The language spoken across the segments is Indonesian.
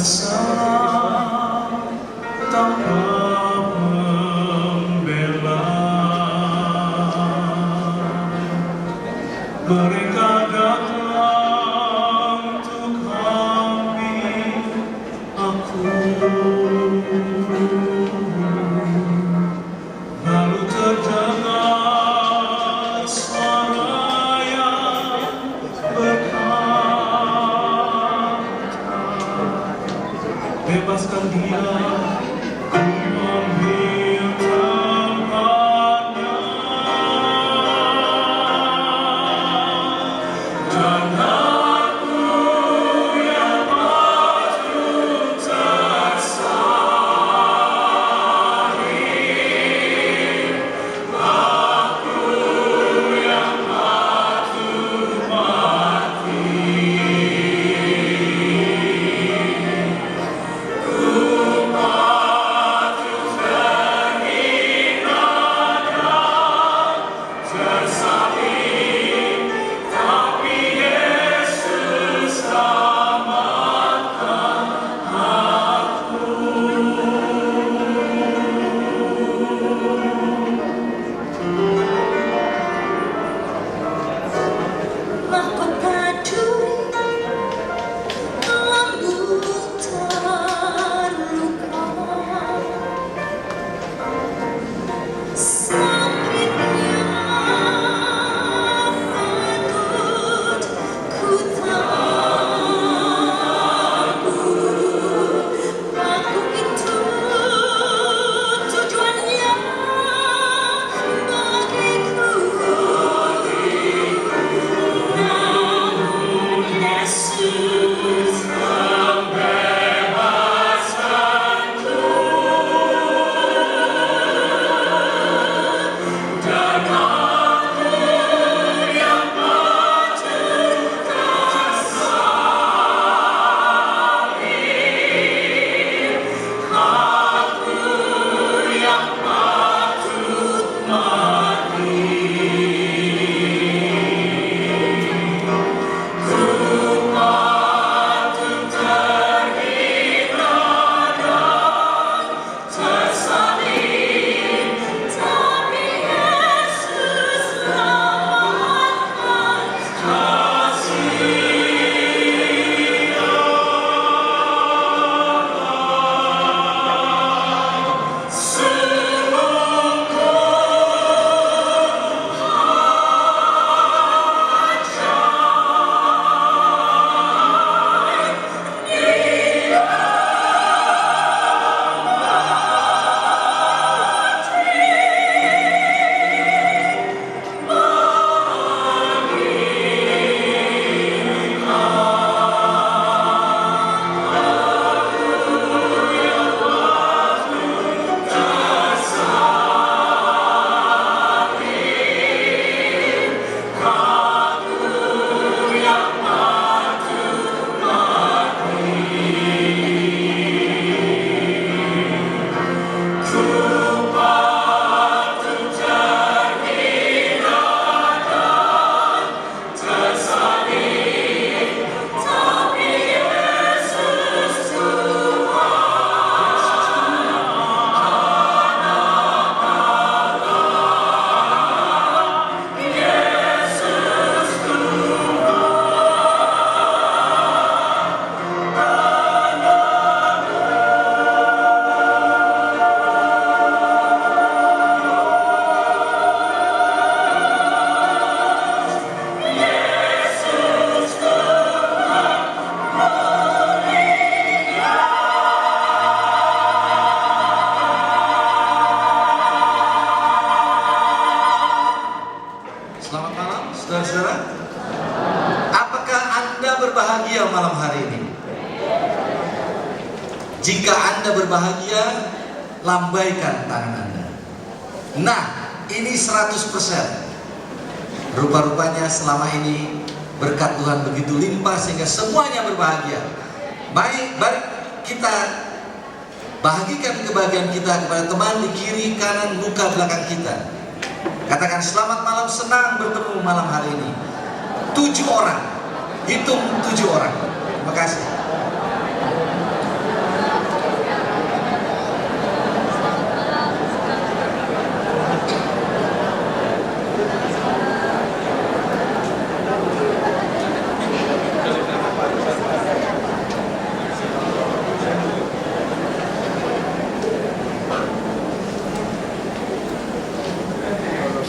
kuasa tanpa membela. Mereka datang untuk ambil aku, lalu terdengar suara yang berkata, bebaskan dia, ku ambil tempatnya. Dan aku yang patut tersalib, aku yang patut mati. Mahkota duri lambung terluka, sakitnya patut ku tanggung. Paku itu tujuannya bagiku. Namun Yesus membebaskanku, dan aku yang patut tersalib, aku yang patut mati. Selamat malam, saudara-saudara. Apakah Anda berbahagia malam hari ini? Jika Anda berbahagia, lambaikan tangan Anda. Nah, ini 100%. Rupa-rupanya selama ini berkat Tuhan begitu limpah sehingga semuanya berbahagia. Mari kita bagikan kebahagiaan kita kepada teman di kiri, kanan, muka, belakang kita. Katakan selamat malam, senang bertemu malam hari ini. 7 orang, hitung 7 orang. Terima kasih.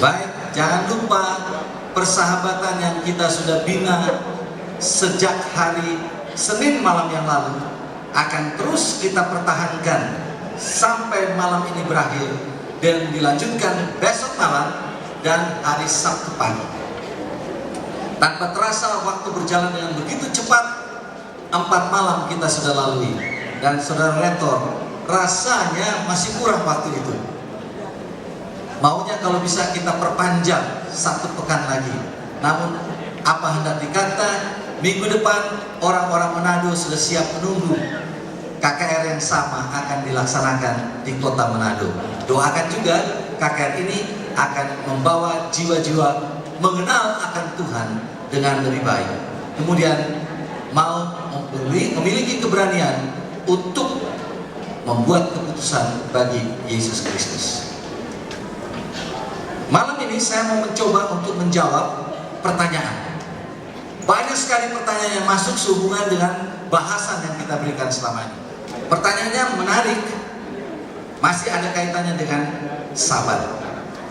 Baik, jangan lupa persahabatan yang kita sudah bina sejak hari Senin malam yang lalu akan terus kita pertahankan sampai malam ini berakhir dan dilanjutkan besok malam dan hari Sabtu pagi. Tanpa terasa waktu berjalan dengan begitu cepat, 4 malam kita sudah lalui. Dan saudara rektor, rasanya masih kurang waktu itu. Maunya kalau bisa kita perpanjang 1 pekan lagi. Namun apa hendak dikata, minggu depan orang-orang Manado sudah siap menunggu KKR yang sama akan dilaksanakan di kota Manado. Doakan juga KKR ini akan membawa jiwa-jiwa mengenal akan Tuhan dengan lebih baik. Kemudian mau memiliki keberanian untuk membuat keputusan bagi Yesus Kristus. Malam ini saya mau mencoba untuk menjawab pertanyaan. Banyak sekali pertanyaan yang masuk sehubungan dengan bahasan yang kita berikan selama ini. Pertanyaannya menarik, masih ada kaitannya dengan Sabat.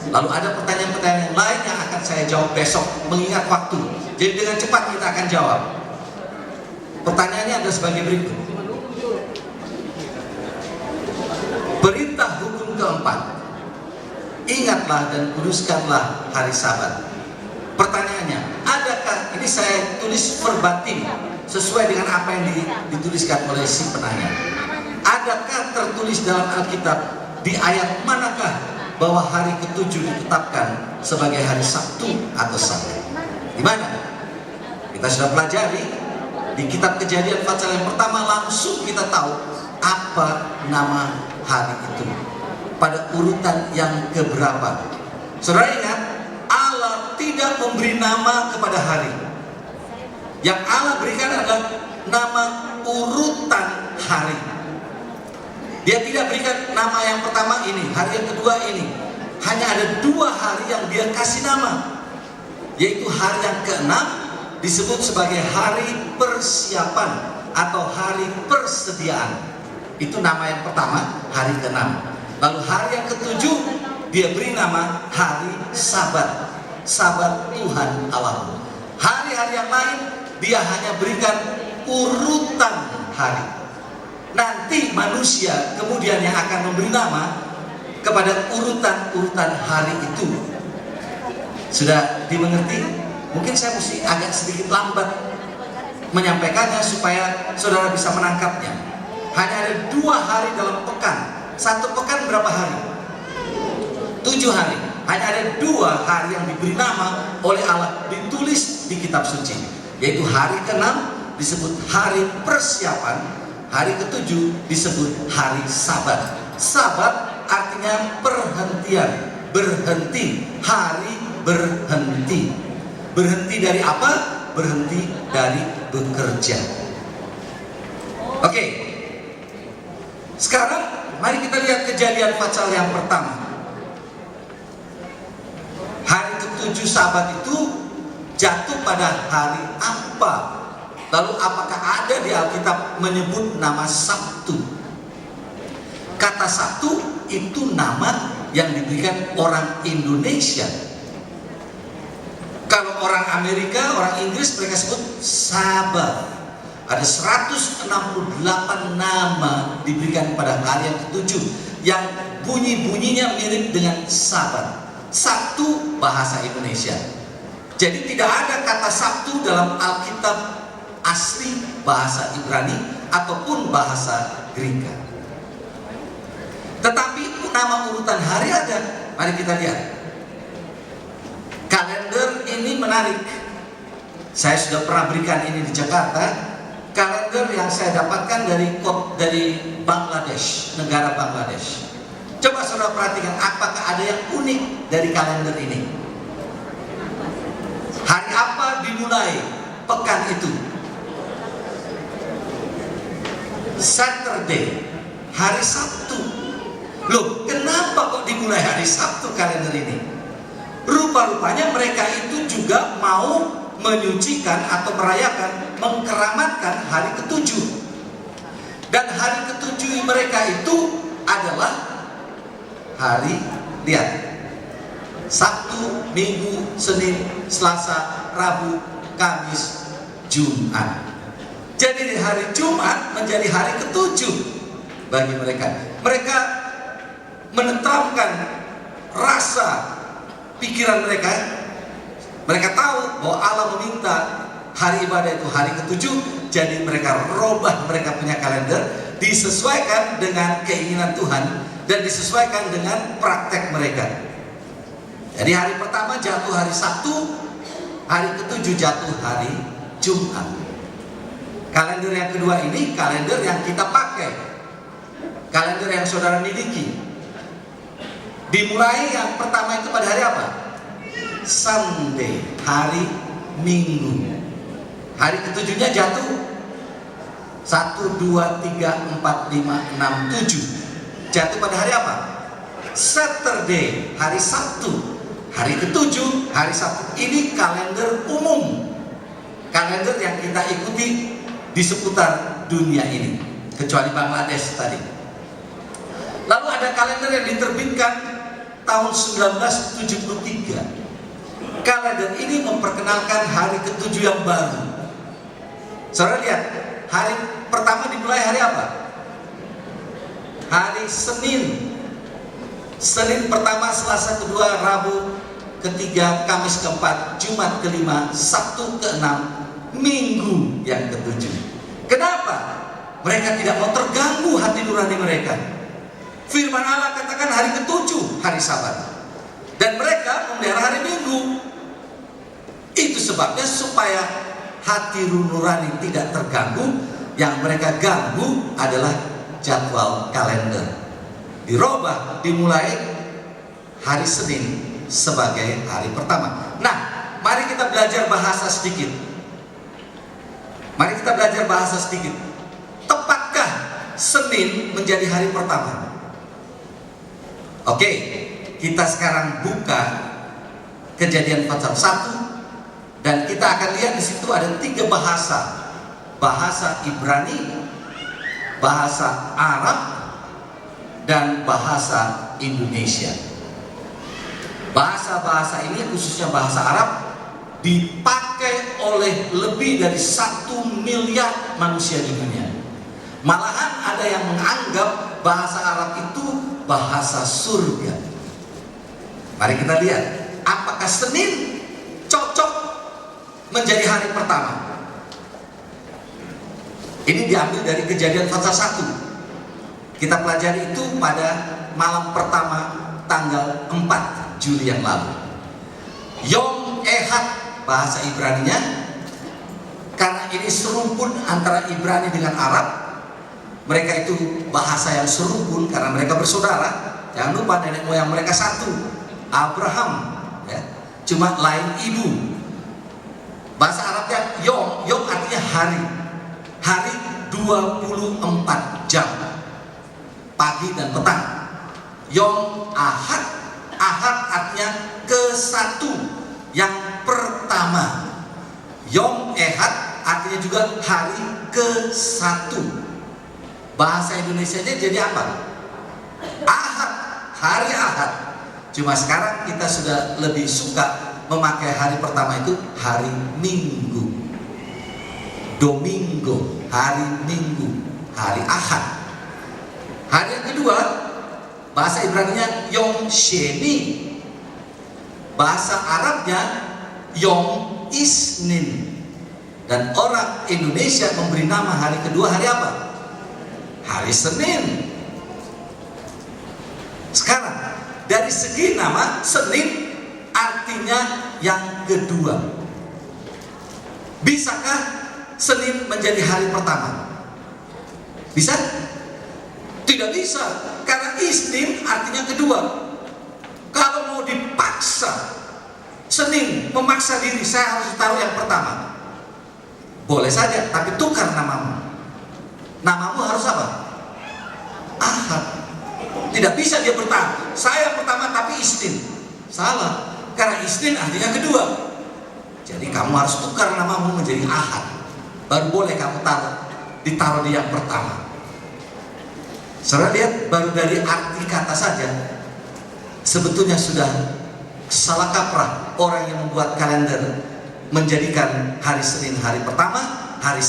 Lalu ada pertanyaan-pertanyaan yang lain yang akan saya jawab besok, mengingat waktu. Jadi dengan cepat kita akan jawab. Pertanyaannya ada sebagai berikut. Perintah hukum keempat, ingatlah dan kuduskanlah hari Sabat. Pertanyaannya, adakah, ini saya tulis verbatim sesuai dengan apa yang dituliskan oleh si penanya. Adakah tertulis dalam Alkitab di ayat manakah bahwa hari ke-7 ditetapkan sebagai hari Sabtu atau Sabat? Di mana? Kita sudah pelajari di kitab Kejadian pasal yang pertama, langsung kita tahu apa nama hari itu pada urutan yang keberapa. Saudara ingat, Allah tidak memberi nama kepada hari. Yang Allah berikan adalah nama urutan hari. Dia tidak berikan nama yang pertama ini, hari yang kedua ini. Hanya ada 2 hari yang dia kasih nama, yaitu hari yang ke-6 disebut sebagai hari persiapan atau hari persediaan. Itu nama yang pertama, hari ke-6. Lalu hari yang ke-7 dia beri nama hari Sabat, Sabat Tuhan Allah. Hari-hari yang lain dia hanya berikan urutan hari. Nanti manusia kemudian yang akan memberi nama kepada urutan-urutan hari itu. Sudah dimengerti? Mungkin saya mesti agak sedikit lambat menyampaikannya supaya saudara bisa menangkapnya. Hanya ada 2 hari dalam pekan. 1 pekan berapa hari? 7 hari. Hanya ada 2 hari yang diberi nama oleh Allah, ditulis di kitab suci, yaitu hari ke-6 disebut hari persiapan, hari ke-7 disebut hari Sabat. Sabat artinya perhentian, berhenti, hari berhenti. Berhenti dari apa? Berhenti dari bekerja. Oke. Sekarang mari kita lihat Kejadian pasal yang pertama. Hari ke-7 Sabat itu jatuh pada hari apa? Lalu apakah ada di Alkitab menyebut nama Sabtu? Kata Sabtu itu nama yang diberikan orang Indonesia. Kalau orang Amerika, orang Inggris, mereka sebut Sabat. Ada 168 nama diberikan pada hari yang ke-7 yang bunyi-bunyinya mirip dengan Sabat. Sabtu bahasa Indonesia. Jadi tidak ada kata Sabtu dalam Alkitab asli bahasa Ibrani ataupun bahasa Greka. Tetapi nama urutan hari ada. Mari kita lihat. Kalender ini menarik. Saya sudah pernah berikan ini di Jakarta. Kalender yang saya dapatkan dari Bangladesh, negara Bangladesh. Coba saudara perhatikan, apakah ada yang unik dari kalender ini? Hari apa dimulai pekan itu? Saturday, hari Sabtu. Loh, kenapa kok dimulai hari Sabtu kalender ini? Rupa-rupanya mereka itu juga mau menyucikan atau merayakan, mengkeramatkan hari ke-7. Dan hari ke-7 mereka itu adalah hari, lihat, Sabtu, Minggu, Senin, Selasa, Rabu, Kamis, Jumat. Jadi hari Jumat menjadi hari ketujuh bagi mereka. Mereka menenteramkan rasa pikiran mereka. Mereka tahu bahwa Allah meminta hari ibadah itu hari ketujuh. Jadi mereka robah mereka punya kalender, disesuaikan dengan keinginan Tuhan dan disesuaikan dengan praktek mereka. Jadi hari pertama jatuh hari Sabtu, hari ketujuh jatuh hari Jumat. Kalender yang kedua ini kalender yang kita pakai, kalender yang saudara miliki. Dimulai yang pertama itu pada hari apa? Sunday, hari Minggu. Hari ketujuhnya jatuh 1, 2, 3, 4, 5, 6, 7. Jatuh pada hari apa? Saturday, hari Sabtu. Hari ketujuh, hari Sabtu. Ini kalender umum, kalender yang kita ikuti di seputar dunia ini, kecuali Bangladesh tadi. Lalu ada kalender yang diterbitkan tahun 1973. Kalender ini memperkenalkan hari ketujuh yang baru. Saudara lihat, hari pertama dimulai hari apa? Hari Senin. Senin pertama, Selasa kedua, Rabu ketiga, Kamis keempat, Jumat kelima, Sabtu keenam, Minggu yang ketujuh. Kenapa? Mereka tidak mau terganggu hati nurani mereka. Firman Allah katakan hari ketujuh hari Sabat, dan mereka memelihara hari Minggu. Itu sebabnya supaya hati nurani tidak terganggu. Yang mereka ganggu adalah jadwal kalender. Dirubah, dimulai hari Senin sebagai hari pertama. Nah, mari kita belajar bahasa sedikit. Mari kita belajar bahasa sedikit. Tepatkah Senin menjadi hari pertama? Oke, kita sekarang buka Kejadian pasal 1 dan kita akan lihat di situ ada 3 bahasa. Bahasa Ibrani, bahasa Arab, dan bahasa Indonesia. Bahasa-bahasa ini, khususnya bahasa Arab, dipakai oleh lebih dari 1 miliar manusia di dunia. Malahan ada yang menganggap bahasa Arab itu bahasa surga. Mari kita lihat, apakah Senin cocok menjadi hari pertama? Ini diambil dari Kejadian pasal 1. Kita pelajari itu pada malam pertama tanggal 4 Juli yang lalu. Yom Ehad bahasa Ibraninya, karena ini serumpun antara Ibrani dengan Arab. Mereka itu bahasa yang serumpun karena mereka bersaudara. Jangan lupa nenek moyang mereka satu, Abraham, ya. Cuma lain ibu. Bahasa Arabnya Yom, Yom artinya hari. Hari 24 jam, pagi dan petang. Yom Ahad, Ahad artinya ke-1, yang pertama. Yom Ehad artinya juga hari ke-1. Bahasa Indonesianya jadi apa? Ahad, hari Ahad. Cuma sekarang kita sudah lebih suka memakai hari pertama itu hari Minggu. Domingo, hari Minggu, hari Ahad. Hari yang kedua, bahasa Ibraninya Yom Sheni. Bahasa Arabnya Yom Isnin. Dan orang Indonesia memberi nama hari kedua hari apa? Hari Senin. Sekarang, dari segi nama, Senin artinya yang kedua. Bisakah Senin menjadi hari pertama? Bisa? Tidak bisa, karena Isnin artinya kedua. Kalau mau dipaksa, Senin memaksa diri, saya harus taruh yang pertama. Boleh saja, tapi tukar namamu. Namamu harus apa? Ahad. Tidak bisa dia bertahan, saya pertama tapi Isnin. Salah, karena Isnin artinya kedua. Jadi kamu harus tukar namamu menjadi Ahad. Baru boleh kamu ditaruh di yang pertama. Saudara lihat, baru dari arti kata saja sebetulnya sudah salah kaprah orang yang membuat kalender menjadikan hari Senin hari pertama, hari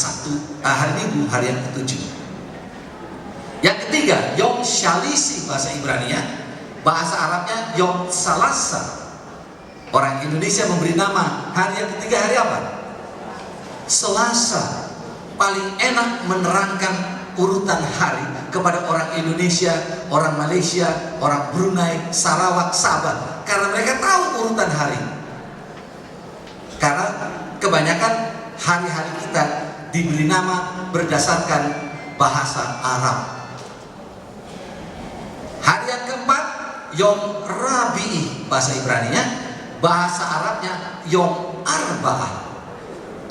Minggu hari yang ketujuh. Yang ketiga, Yom Shalisi bahasa Ibrani-nya, bahasa Arabnya Yom Salasa. Orang Indonesia memberi nama hari yang ketiga hari apa? Selasa. Paling enak menerangkan urutan hari kepada orang Indonesia, orang Malaysia, orang Brunei, Sarawak, Sabah, karena mereka tahu urutan hari. Karena kebanyakan hari-hari kita diberi nama berdasarkan bahasa Arab. Hari yang keempat, Yom Rabi'i bahasa Ibrani-nya, bahasa Arabnya Yom Arba'ah.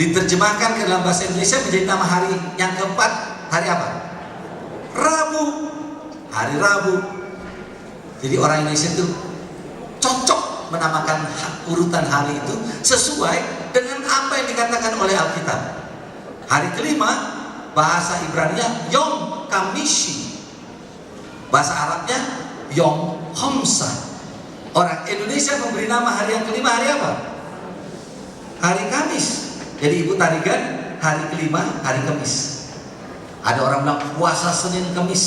Diterjemahkan ke dalam bahasa Indonesia menjadi nama hari yang keempat, hari apa? Rabu. Hari Rabu. Jadi orang Indonesia itu cocok menamakan urutan hari itu sesuai dengan apa yang dikatakan oleh Alkitab. Hari kelima, bahasa Ibrani-nya Yom Kamishi, bahasa Arabnya Yom Homsa. Orang Indonesia memberi nama hari yang kelima hari apa? Hari Kamis. Jadi ibu tarikan hari kelima hari Kamis. Ada orang bilang puasa Senin Kamis,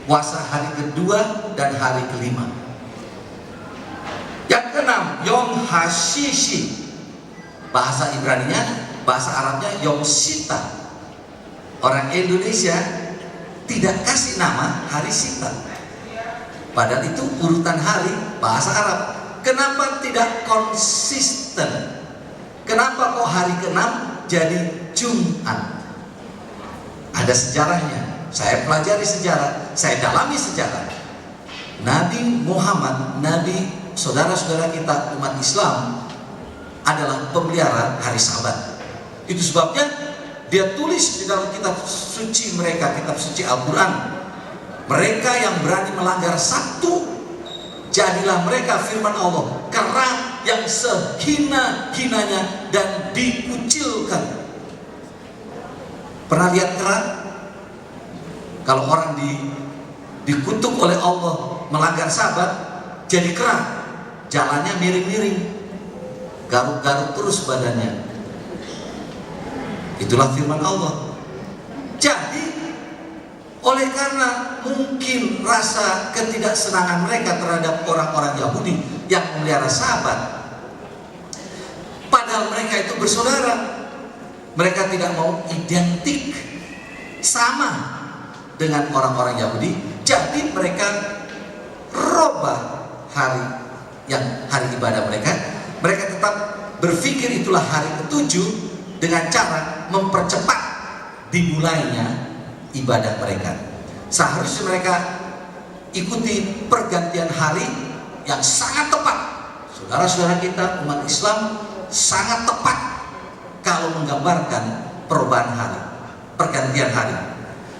puasa hari kedua dan hari kelima. Yang keenam, Yom Hashishi, bahasa Ibrani-nya, bahasa Arabnya Yom Sita. Orang Indonesia tidak kasih nama hari Sita, padahal itu urutan hari bahasa Arab. Kenapa tidak konsisten? Kenapa kok hari ke-6 jadi Jumat? Ada sejarahnya. Saya pelajari sejarah, saya dalami sejarah. Nabi Muhammad, Nabi saudara-saudara kita umat Islam adalah pemelihara hari Sabat. Itu sebabnya dia tulis di dalam kitab suci mereka, kitab suci Al-Quran, mereka yang berani melanggar Sabtu, jadilah mereka firman Allah kera yang sehina-hinanya dan dikucilkan. Pernah lihat kera? Kalau orang dikutuk oleh Allah melanggar Sabat, jadi kera, jalannya miring-miring, garuk-garuk terus badannya. Itulah firman Allah. Jadi oleh karena mungkin rasa ketidaksenangan mereka terhadap orang-orang Yahudi yang memelihara Sabat, padahal mereka itu bersaudara, mereka tidak mau identik sama dengan orang-orang Yahudi. Jadi mereka robah hari ibadah mereka. Mereka tetap berpikir itulah hari ke-7 dengan cara mempercepat dimulainya ibadah mereka. Seharusnya mereka ikuti pergantian hari yang sangat tepat. Saudara-saudara kita umat Islam sangat tepat kalau menggambarkan perubahan hari, pergantian hari.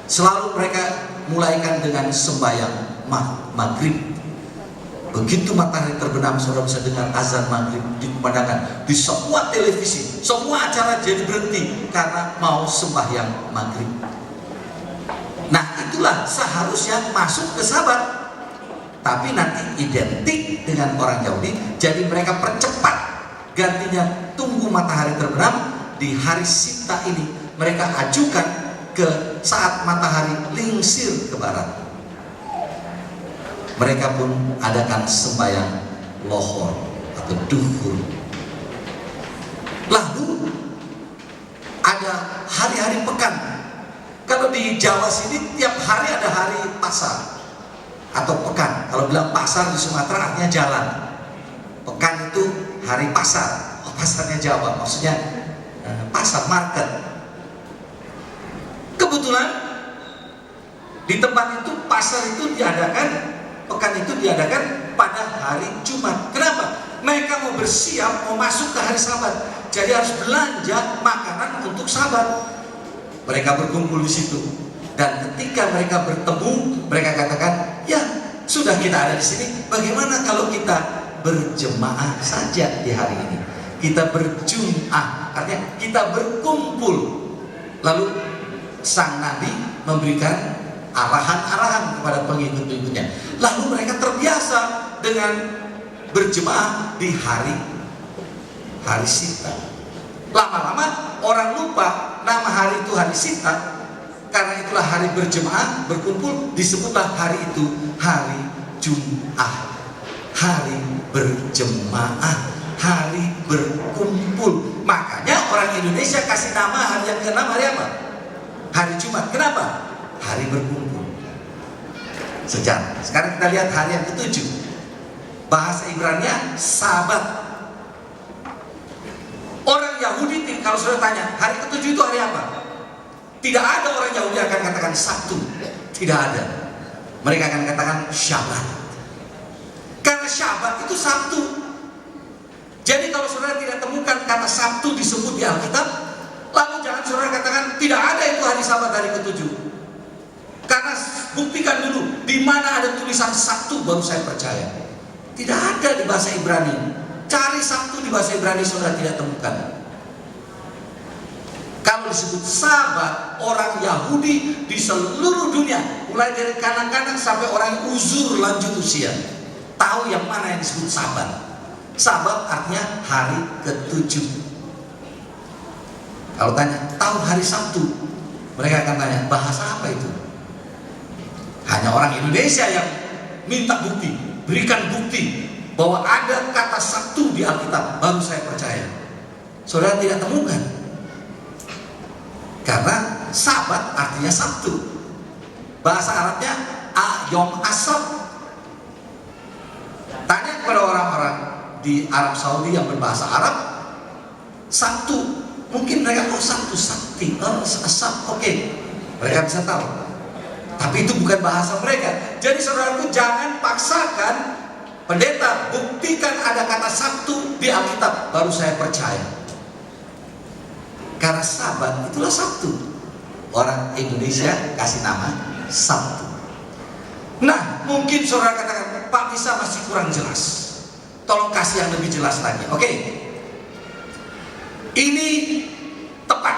Selalu mereka mulaikan dengan sembahyang maghrib. Begitu matahari terbenam, saudara bisa dengar azan maghrib dikumandangkan di semua televisi, semua acara jadi berhenti karena mau sembahyang maghrib. Nah, itulah seharusnya masuk ke Sabat, tapi nanti identik dengan orang Yahudi, jadi mereka percepat gantinya tunggu matahari terbenam di hari Sita ini, mereka ajukan ke saat matahari lingsir ke barat. Mereka pun adakan sembahyang lohor atau duhur. Lalu ada hari-hari pekan. Kalau di Jawa sini tiap hari ada hari pasar atau pekan. Kalau bilang pasar di Sumatera artinya jalan. Pekan itu hari pasar. Oh, pasarnya Jawa, maksudnya pasar market. Kebetulan di tempat itu pasar itu diadakan, pekan itu diadakan pada hari Jumat. Kenapa? Mereka mau bersiap mau masuk ke hari Sabat, jadi harus belanja makanan untuk Sabat. Mereka berkumpul di situ, dan ketika mereka bertemu, mereka katakan, ya sudah kita ada di sini. Bagaimana kalau kita berjemaah saja di hari ini? Kita berjum'ah, artinya kita berkumpul. Lalu sang Nabi memberikan arahan-arahan kepada pengikut-pengikutnya. Lalu mereka terbiasa dengan berjemaah di hari Sita. Lama-lama orang lupa nama hari itu hari Sita. Karena itulah hari berjemaah, berkumpul, disebutlah hari itu hari Jumat. Hari berjemaah, hari berkumpul. Makanya orang Indonesia kasih nama hari yang ke-6 hari apa? Hari Jumat. Kenapa? Hari berkumpul. Sejarah. Sekarang kita lihat hari yang ke-7. Bahasa Ibrani-nya Sabat. Orang Yahudi, kalau sudah tanya hari ke-7 itu hari apa? Tidak ada orang Yahudi akan katakan Sabtu. Tidak ada. Mereka akan katakan Syabat. Karena Syabat itu Sabtu. Jadi kalau saudara tidak temukan kata Sabtu disebut di Alkitab, lalu jangan saudara katakan tidak ada itu hari Sabat hari ke-7. Karena buktikan dulu di mana ada tulisan Sabtu baru saya percaya. Tidak ada di bahasa Ibrani. Cari Sabtu di bahasa Ibrani saudara tidak temukan. Kalau disebut Sabat, orang Yahudi di seluruh dunia, mulai dari kanak-kanak sampai orang uzur lanjut usia, tahu yang mana yang disebut Sabat. Sabat artinya hari ke-7. Kalau tanya, tahu hari Sabtu? Mereka akan tanya, bahasa apa itu? Hanya orang Indonesia yang minta bukti, berikan bukti bahwa ada kata Sabtu di Alkitab, baru saya percaya. Saudara tidak temukan. Karena Sabat artinya Sabtu. Bahasa Arabnya Yom Asab. Tanya kepada orang-orang di Arab Saudi yang berbahasa Arab, Sabtu, mungkin mereka Sabtu, Sakti, Asab, oke. Mereka bisa tahu. Tapi itu bukan bahasa mereka. Jadi saudaraku jangan paksakan pendeta, buktikan ada kata Sabtu di Alkitab, baru saya percaya. Karena Sabat itulah Sabtu. Orang Indonesia kasih nama Sabtu. Nah, mungkin saudara katakan, Pak Tisa masih kurang jelas. Tolong kasih yang lebih jelas lagi. Oke. Ini tepat.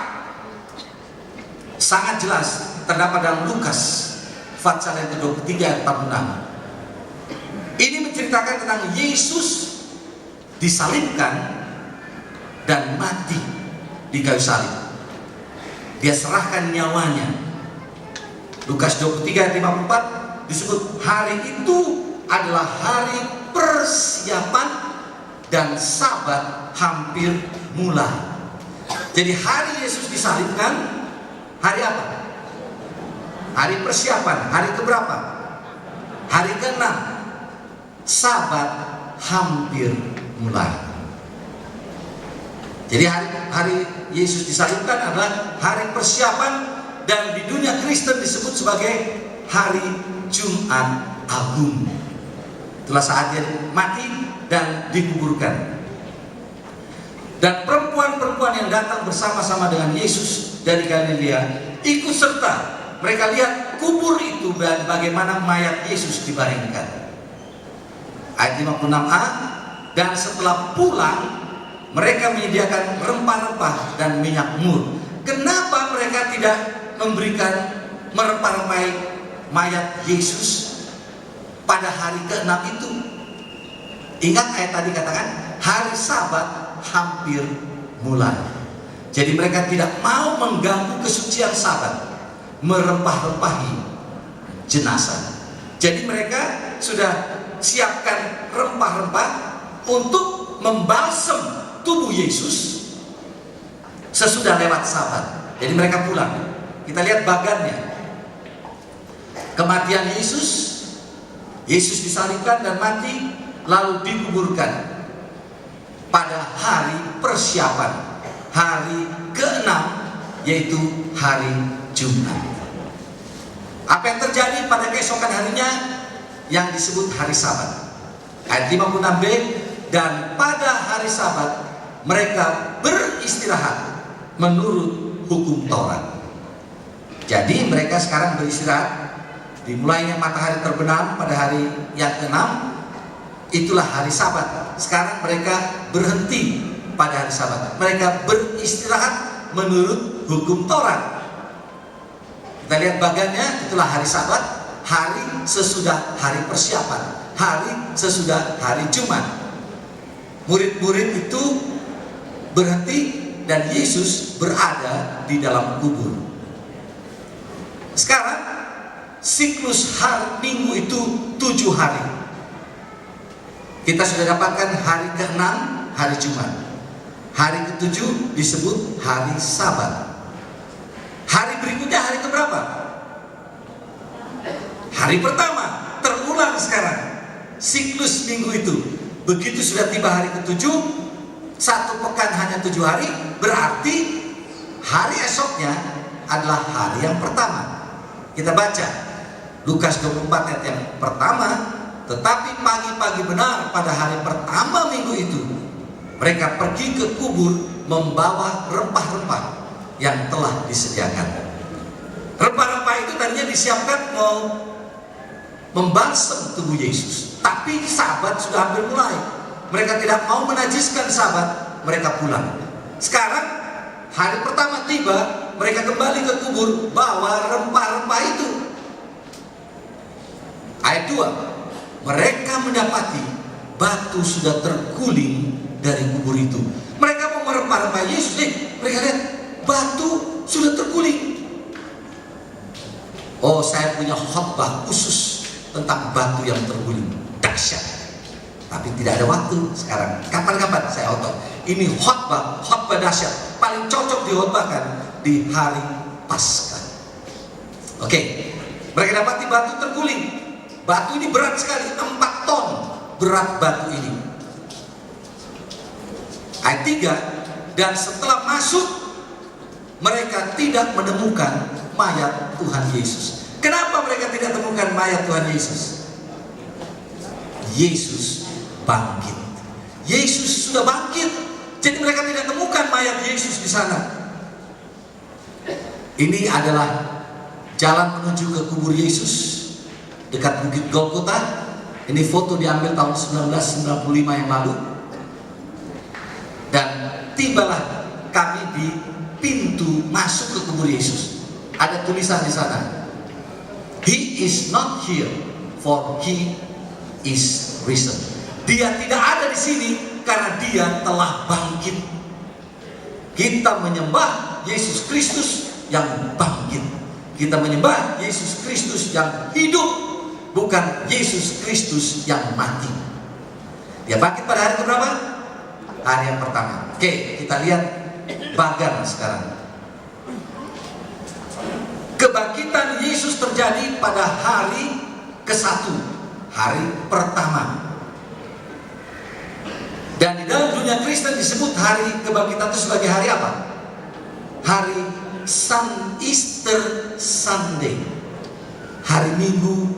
Sangat jelas terdapat dalam Lukas pasal yang ke-23 ayat 46. Ini menceritakan tentang Yesus disalibkan dan mati di kayu salib. Dia serahkan nyawanya. Lukas 23 ayat 54 disebut hari itu adalah hari persiapan dan Sabat hampir mulai. Jadi hari Yesus disalibkan, hari apa? Hari persiapan. Hari keberapa? Hari ke-6. Sabat hampir mulai. Jadi hari Yesus disalibkan adalah hari persiapan, dan di dunia Kristen disebut sebagai hari Jumat Agung. Itulah saat dia mati dan dikuburkan. Dan perempuan-perempuan yang datang bersama-sama dengan Yesus dari Galilea ikut serta. Mereka lihat kubur itu dan bagaimana mayat Yesus dibaringkan. Ayat 56a, dan setelah pulang mereka menyediakan rempah-rempah dan minyak mur. Kenapa mereka tidak memberikan merempah-rempah mayat Yesus pada hari ke-6 itu? Ingat ayat tadi katakan hari Sabat hampir mulai. Jadi mereka tidak mau mengganggu kesucian Sabat, merempah-rempahi jenazah. Jadi mereka sudah siapkan rempah-rempah untuk membalsem tubuh Yesus sesudah lewat Sabat. Jadi mereka pulang. Kita lihat bagannya. Kematian Yesus, Yesus disalibkan dan mati, lalu dikuburkan pada hari persiapan, hari ke-6, yaitu hari Jumat. Apa yang terjadi pada keesokan harinya? Yang disebut hari Sabat. Ayat 56b, dan pada hari Sabat mereka beristirahat menurut hukum Taurat. Jadi mereka sekarang beristirahat. Dimulainya matahari terbenam pada hari yang ke-6, itulah hari Sabat. Sekarang mereka berhenti pada hari Sabat. Mereka beristirahat menurut hukum Taurat. Kita lihat bagannya, itulah hari Sabat, hari sesudah hari persiapan, hari sesudah hari Jumat. Murid-murid itu berhenti dan Yesus berada di dalam kubur. Sekarang siklus hari Minggu itu 7 hari. Kita sudah dapatkan hari ke-6, hari Jumat. Hari ke-7 disebut hari Sabat. Hari berikutnya hari keberapa? Hari pertama. Terulang sekarang siklus minggu itu. Begitu sudah tiba hari ke-7, 1 pekan hanya 7 hari, berarti hari esoknya adalah hari yang pertama. Kita baca Lukas 24 ayat yang pertama. Tetapi pagi-pagi benar pada hari pertama minggu itu, mereka pergi ke kubur membawa rempah-rempah yang telah disediakan. Rempah-rempah itu tadinya disiapkan mau membalsam tubuh Yesus, tapi Sabat sudah hampir mulai. Mereka tidak mau menajiskan Sabat, mereka pulang. Sekarang hari pertama tiba, mereka kembali ke kubur bawa rempah-rempah itu. Ayat 2, mereka mendapati batu sudah terguling dari kubur itu. Mereka mau merempah-rempah Yesus, mereka lihat batu sudah terguling. Oh, saya punya khotbah khusus tentang batu yang terguling, dahsyat. Tapi tidak ada waktu sekarang. Kapan-kapan saya otot. Ini khotbah dahsyat, paling cocok dikhotbahkan di hari Paskah. Oke, mereka dapati batu terguling. Batu ini berat sekali, 4 ton berat batu ini. Ayat 3, dan setelah masuk mereka tidak menemukan mayat Tuhan Yesus. Kenapa mereka tidak temukan mayat Tuhan Yesus? Yesus bangkit. Yesus sudah bangkit. Jadi mereka tidak temukan mayat Yesus di sana. Ini adalah jalan menuju ke kubur Yesus dekat Bukit Golgota. Ini foto diambil tahun 1995 yang lalu. Dan tibalah kami di pintu masuk ke kubur Yesus. Ada tulisan di sana. He is not here, for he is risen. Dia tidak ada di sini karena dia telah bangkit. Kita menyembah Yesus Kristus yang bangkit. Kita menyembah Yesus Kristus yang hidup, bukan Yesus Kristus yang mati. Dia bangkit pada hari keberapa? Hari yang pertama. Oke, kita lihat bagan sekarang. Kebangkitan Yesus terjadi pada hari ke-1, hari pertama. Dan di dalam dunia Kristen disebut hari kebangkitan itu sebagai hari apa? Hari Easter Sunday. Hari Minggu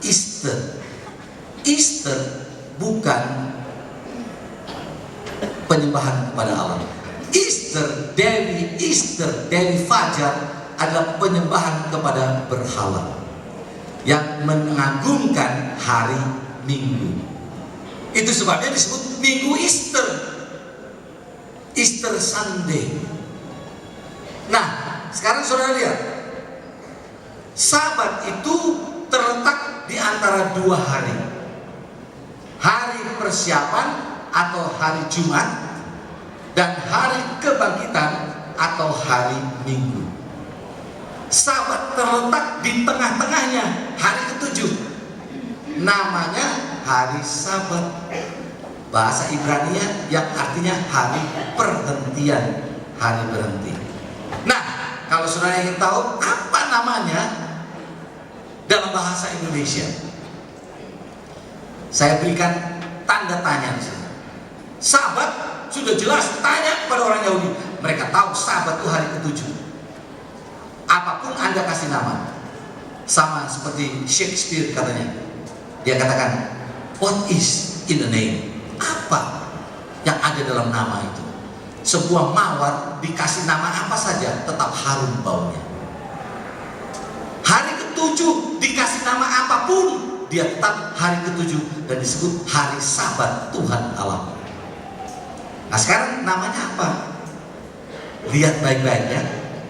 Easter. Easter bukan penyembahan kepada Allah. Easter Dewi Fajar adalah penyembahan kepada berhala yang mengagungkan hari Minggu. Itu sebabnya disebut Minggu Easter, Easter Sunday. Nah, sekarang saudara lihat, Sabat itu terletak di antara 2 hari. Hari persiapan atau hari Jumat, dan hari kebangkitan atau hari Minggu. Sabat terletak di tengah-tengahnya, hari ke-7. Namanya hari Sabat. Bahasa Ibrania yang artinya hari perhentian, hari berhenti. Nah, kalau saudara ingin tahu apa namanya dalam bahasa Indonesia, saya berikan tanda tanya di sini. Sabat sudah jelas, tanya kepada orang Yahudi, mereka tahu Sabat itu hari ke-7. Apapun Anda kasih nama, sama seperti Shakespeare katanya, dia katakan, what is in the name? Apa yang ada dalam nama itu? Sebuah mawar dikasih nama apa saja tetap harum baunya. Hari ke-7 dikasih nama apapun, dia tetap hari ke-7 dan disebut hari Sabat Tuhan Allah. Nah, sekarang namanya apa? Lihat baik-baik ya.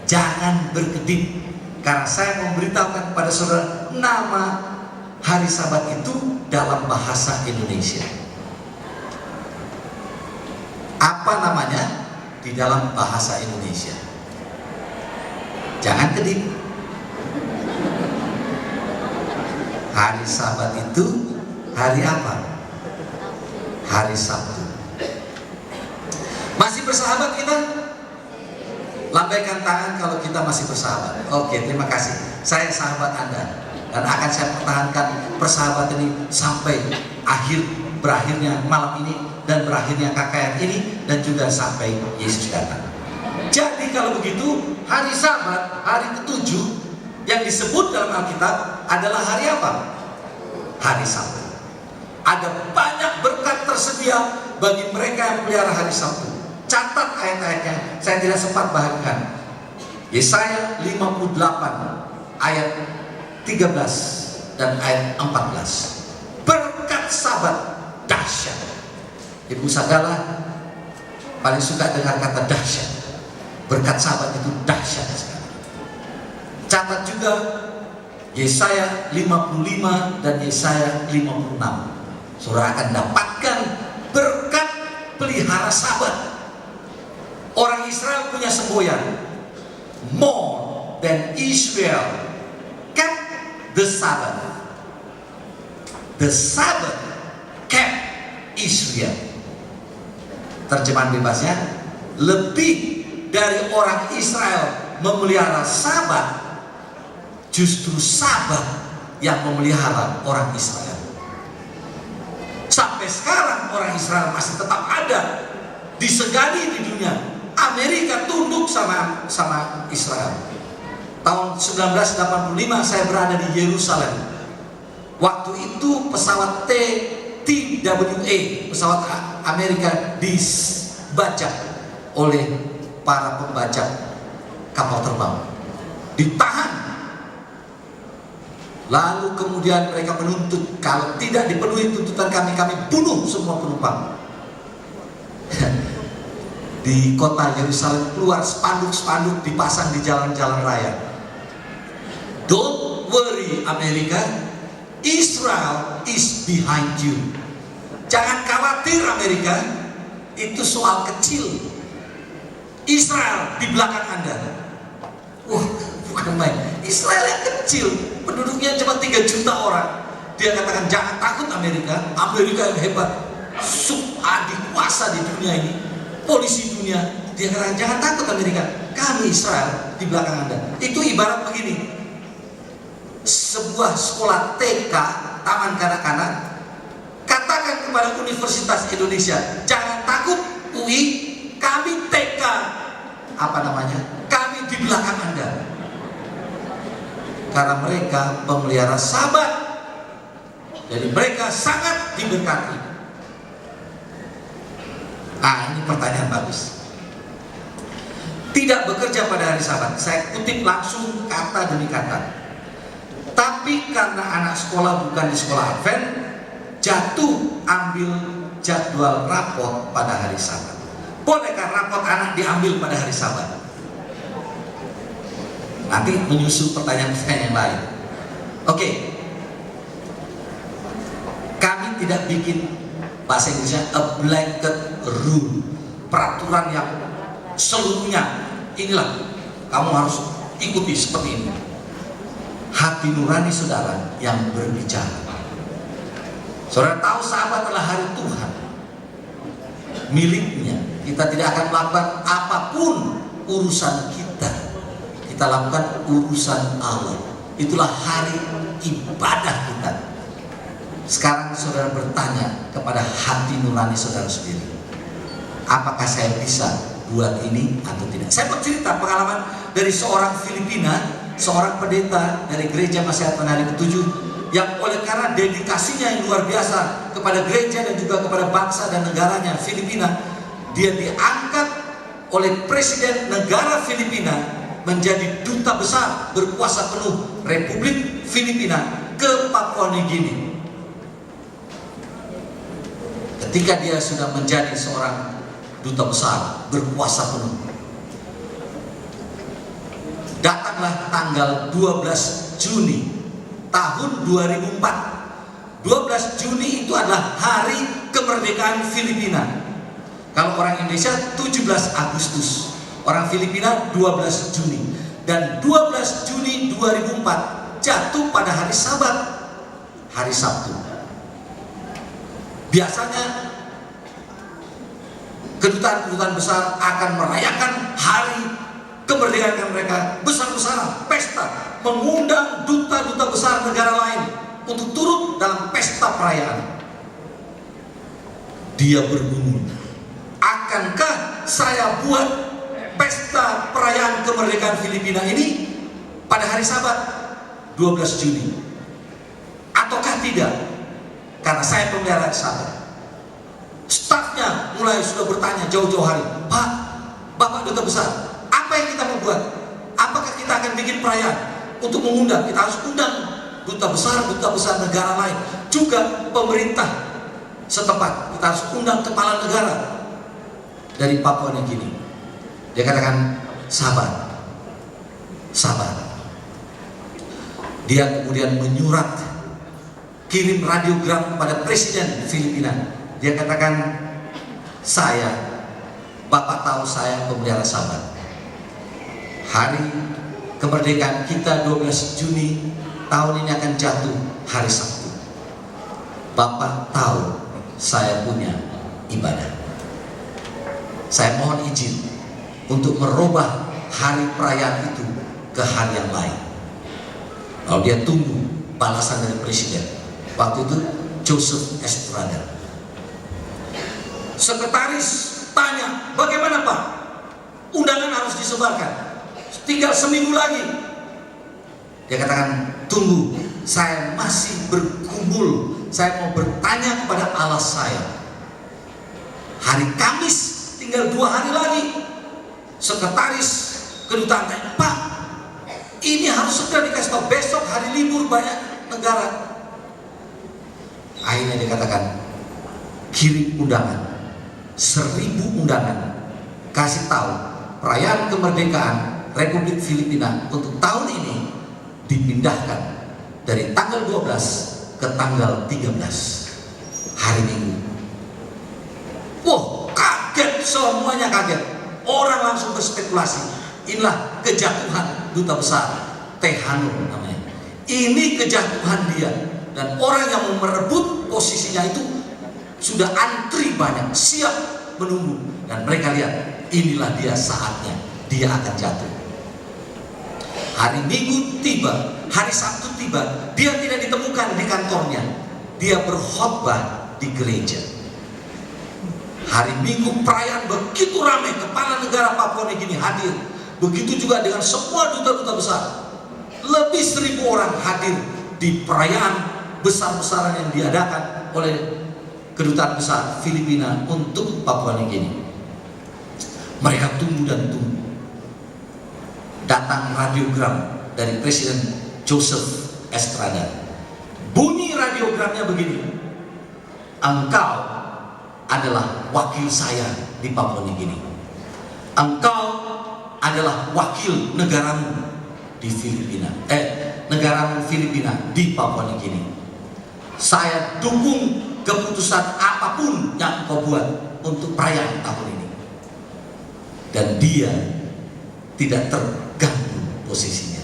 Jangan berkedip, karena saya memberitahukan kepada saudara nama hari Sabat itu dalam bahasa Indonesia. Apa namanya di dalam bahasa Indonesia? Jangan kedip. Hari Sabat itu hari apa? Hari Sabtu. Masih bersahabat kita? Lambaikan tangan kalau kita masih bersahabat. Oke, terima kasih. Saya sahabat Anda dan akan saya pertahankan persahabatan ini sampai berakhirnya malam ini dan berakhirnya KKR ini dan juga sampai Yesus datang. Jadi kalau begitu, hari Sabat, hari ke-7 yang disebut dalam Alkitab adalah hari apa? Hari Sabtu. Ada banyak berkat tersedia bagi mereka yang pelihara hari Sabtu. Catat ayat-ayatnya, saya tidak sempat bagikan. Yesaya 58 ayat 13 dan ayat 14. Berkat Sabat dahsyat. Ibu Sagala paling suka dengar kata dahsyat. Berkat Sabat itu dahsyat sekali. Catat juga Yesaya 55 dan Yesaya 56. Saudara akan dapatkan berkat pelihara Sabat. Orang Israel punya semboyan. More than Israel kept the Sabbath. The Sabbath kept Israel. Terjemahan bebasnya, lebih dari orang Israel memelihara Sabat, justru Sabat yang memelihara orang Israel. Sampai sekarang orang Israel masih tetap ada, disegani di dunia. Amerika tunduk sama Israel. Tahun 1985 saya berada di Yerusalem. Waktu itu pesawat TWA, pesawat Amerika dibajak oleh para pembajak kapal terbang. Ditahan. Lalu kemudian mereka menuntut, kalau tidak dipenuhi tuntutan kami bunuh semua penumpang. Di kota Yerusalem keluar spanduk-spanduk dipasang di jalan-jalan raya. Don't worry Amerika, Israel is behind you. Jangan khawatir Amerika, itu soal kecil. Israel di belakang Anda. Bukan main. Israel yang kecil, penduduknya cuma 3 juta orang. Dia katakan jangan takut Amerika, Amerika yang hebat, adikuasa di dunia ini, polisi dunia. Dia katakan jangan takut Amerika, kami Israel di belakang Anda. Itu ibarat begini, sebuah sekolah TK, taman kanak-kanak, katakan kepada Universitas Indonesia, jangan takut UI, kami TK, kami di belakang Anda. Karena mereka pemelihara Sabat, jadi mereka sangat diberkati. Ini pertanyaan bagus. Tidak bekerja pada hari Sabat. Saya kutip langsung kata demi kata. Tapi karena anak sekolah bukan di sekolah Advent, jatuh ambil jadwal rapot pada hari Sabat. Bolehkah rapot anak diambil pada hari Sabat? Nanti menyusul pertanyaan-pertanyaan yang lain. Oke. Kami tidak bikin, bahasa Inggrisnya, a blanket rule, peraturan yang seluruhnya inilah kamu harus ikuti seperti ini. Hati nurani saudara yang berbicara. Saudara tahu Sabat adalah hari Tuhan, miliknya. Kita tidak akan melakukan apapun urusan kita. Kita lakukan urusan Allah. Itulah hari ibadah kita. Sekarang saudara bertanya kepada hati nurani saudara sendiri, apakah saya bisa buat ini atau tidak? Saya bercerita pengalaman dari seorang Filipina, seorang pendeta dari gereja Masyarakat Hari ke-7, yang oleh karena dedikasinya yang luar biasa kepada gereja dan juga kepada bangsa dan negaranya Filipina, dia diangkat oleh Presiden negara Filipina menjadi duta besar berkuasa penuh Republik Filipina ke Papua Nugini. Ketika dia sudah menjadi seorang duta besar berkuasa penuh, datanglah tanggal 12 Juni tahun 2004. 12 Juni itu adalah hari kemerdekaan Filipina. Kalau orang Indonesia 17 Agustus, orang Filipina 12 Juni. Dan 12 Juni 2004 jatuh pada hari Sabat, hari Sabtu. Biasanya kedutaan-kedutaan besar akan merayakan hari kemerdekaan mereka besar-besaran, pesta, mengundang duta-duta besar negara lain untuk turut dalam pesta perayaan. Dia bergumul, akankah saya buat pesta perayaan kemerdekaan Filipina ini pada hari Sabat 12 Juni ataukah tidak? Karena saya pemelihara Sabat. Stafnya mulai sudah bertanya jauh-jauh hari, Pak, Bapak Duta Besar, apa yang kita mau buat? Apakah kita akan bikin perayaan untuk mengundang? Kita harus undang duta besar negara lain, juga pemerintah setempat. Kita harus undang kepala negara dari Papua New Guinea. Dia katakan sabar. Dia kemudian menyurat, kirim radiogram pada Presiden Filipina. Dia katakan, Bapak tahu saya pemelihara Sabat. Hari kemerdekaan kita 12 Juni tahun ini akan jatuh hari Sabtu. Bapak tahu saya punya ibadah. Saya mohon izin untuk merubah hari perayaan itu ke hari yang lain. Lalu dia tunggu balasan dari Presiden. Waktu itu Joseph Estrada. Sekretaris tanya, bagaimana Pak? Undangan harus disebarkan. Tinggal seminggu lagi. Dia katakan, tunggu, saya masih berkumpul. Saya mau bertanya kepada Allah saya. Hari Kamis tinggal 2 hari lagi. Sekretaris kedutaan tanya, Pak, ini harus segera dikasih tahu. Besok hari libur banyak negara. Akhirnya dikatakan, kirim undangan, 1000 undangan, kasih tahu perayaan kemerdekaan Republik Filipina untuk tahun ini dipindahkan dari tanggal 12 ke tanggal 13 hari Minggu. Wah, kaget, semuanya kaget. Orang langsung berspekulasi, inilah kejatuhan duta besar Tejano namanya. Ini kejatuhan dia, dan orang yang mau merebut posisinya itu sudah antri banyak, siap menunggu. Dan mereka lihat, inilah dia saatnya, dia akan jatuh. Hari Minggu tiba, hari Sabtu tiba, dia tidak ditemukan di kantornya. Dia berkhotbah di gereja. Hari Minggu perayaan begitu ramai, kepala negara Papua New Guinea hadir. Begitu juga dengan semua duta-duta besar. Lebih 1000 orang hadir di perayaan besar-besaran yang diadakan oleh kedutaan besar Filipina untuk Papua New Guinea. Mereka tunggu dan tunggu. Datang radiogram dari Presiden Joseph Estrada. Bunyi radiogramnya begini, engkau adalah wakil saya di Papua New Guinea. Engkau adalah wakil negaramu di Filipina. Negaramu Filipina di Papua New Guinea. Saya dukung keputusan apapun yang kau buat untuk perayaan tahun ini. Dan dia tidak terganggu posisinya.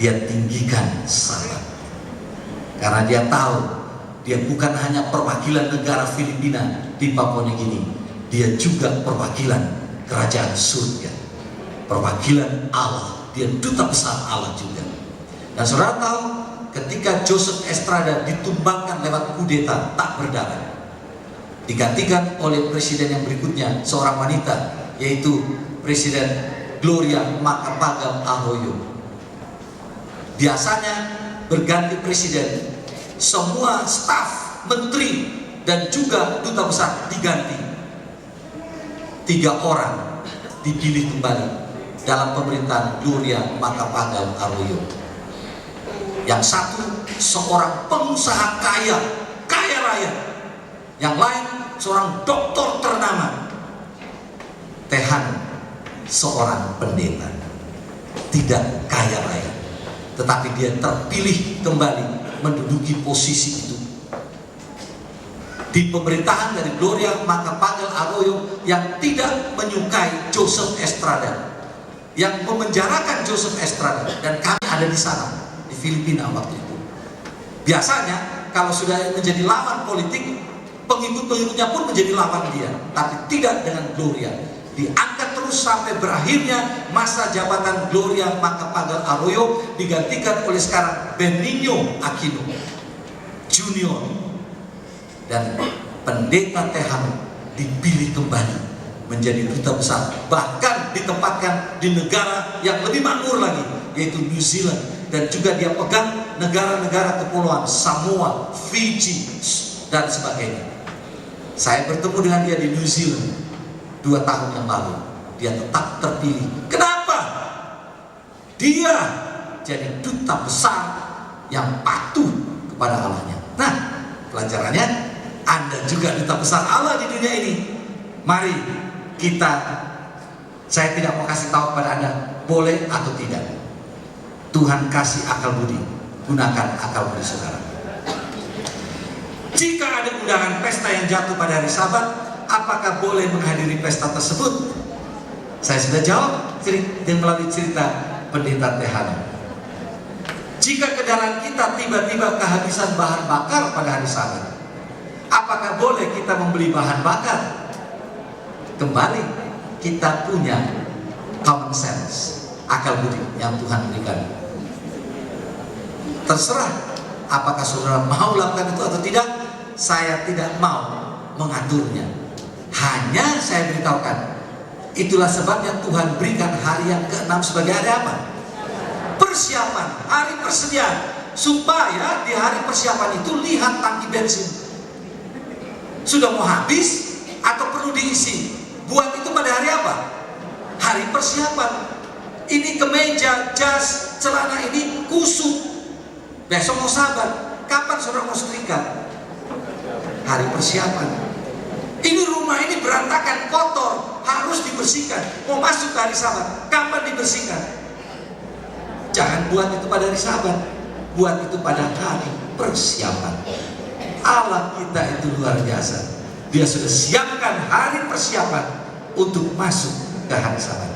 Dia tinggikan Sabat. Karena dia tahu dia bukan hanya perwakilan negara Filipina di Papua New Guinea, dia juga perwakilan kerajaan surga, perwakilan Allah. Dia duta besar Allah juga. Dan saudara tahu, ketika Joseph Estrada ditumbangkan lewat kudeta tak berdarah, digantikan oleh presiden yang berikutnya, seorang wanita, yaitu Presiden Gloria Macapagal Arroyo. Biasanya berganti presiden, semua staf, menteri, dan juga duta besar diganti. 3 orang dipilih kembali dalam pemerintahan Gloria Macapagal Arroyo. Yang satu seorang pengusaha kaya raya, yang lain seorang doktor ternama. Tejano seorang pendeta, tidak kaya raya, tetapi dia terpilih kembali menduduki posisi itu. di pemerintahan dari Gloria Macapagal Arroyo yang tidak menyukai Joseph Estrada, yang memenjarakan Joseph Estrada, dan kami ada di sana di Filipina waktu itu. Biasanya kalau sudah menjadi lawan politik, pengikut-pengikutnya pun menjadi lawan dia, tapi tidak dengan Gloria. Diangkat terus sampai berakhirnya masa jabatan Gloria Macapagal Arroyo, digantikan oleh sekarang Benigno Aquino Junior, dan Pendeta Tejano dipilih kembali menjadi duta besar, bahkan ditempatkan di negara yang lebih makmur lagi, yaitu New Zealand, dan juga dia pegang negara-negara kepulauan Samoa, Fiji, dan sebagainya. Saya bertemu dengan dia di New Zealand 2 tahun yang lalu. Dia tetap terpilih. Kenapa? Dia jadi duta besar yang patuh kepada Allahnya. Nah, pelajarannya, Anda juga duta besar Allah di dunia ini. Mari kita, saya tidak mau kasih tahu kepada Anda boleh atau tidak. Tuhan kasih akal budi, gunakan akal budi saudara. Jika ada undangan pesta yang jatuh pada hari Sabat, apakah boleh menghadiri pesta tersebut? Saya sudah jawab melalui cerita Pendeta Tejano. Jika kendaraan kita tiba-tiba kehabisan bahan bakar pada hari Sabat, apakah boleh kita membeli bahan bakar? Kembali, kita punya common sense, akal budi yang Tuhan berikan. Terserah apakah saudara mau lakukan itu atau tidak. Saya tidak mau mengaturnya. Hanya saya beritahukan, itulah sebabnya Tuhan berikan hari yang ke-6 sebagai hari apa? Persiapan, hari persediaan, supaya di hari persiapan itu lihat tangki bensin sudah mau habis atau perlu diisi. Buat itu pada hari apa? Hari persiapan. Ini kemeja, jas, celana ini kusut. Besok mau Sabat, kapan saudara mau setrika? Hari persiapan. Ini rumah ini berantakan, kotor, harus dibersihkan. Mau masuk ke hari Sabat, kapan dibersihkan? Jangan buat itu pada hari Sabat, buat itu pada hari persiapan. Allah kita itu luar biasa. Dia sudah siapkan hari persiapan untuk masuk ke hari Sabat.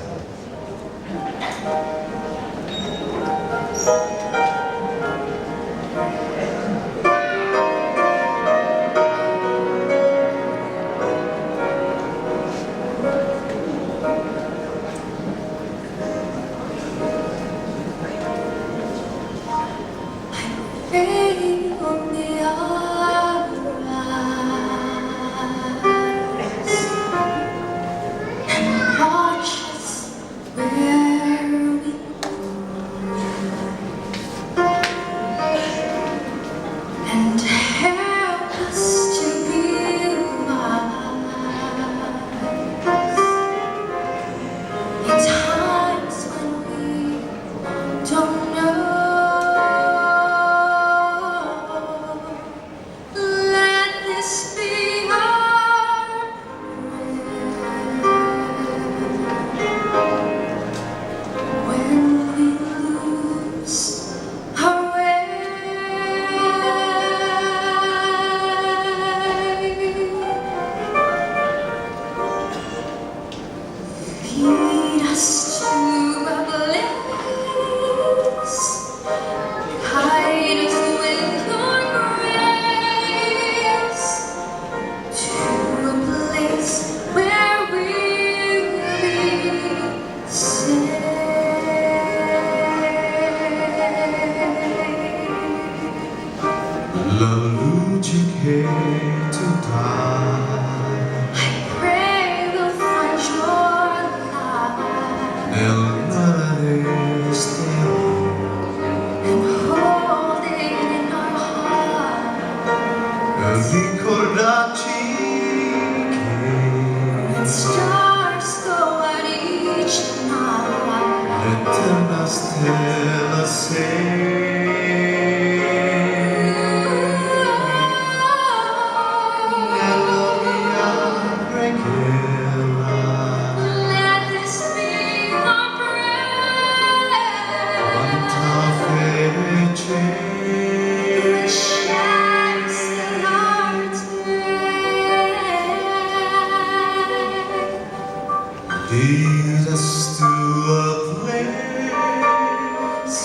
Lalu jika to die, I pray we'll find your light nel mare still, and hold it in our hearts. ricordarci When stars go out each night, l'eterna stella sei. let this be our prayer. Quanta fece Which shines in our tears. Lead us to a place.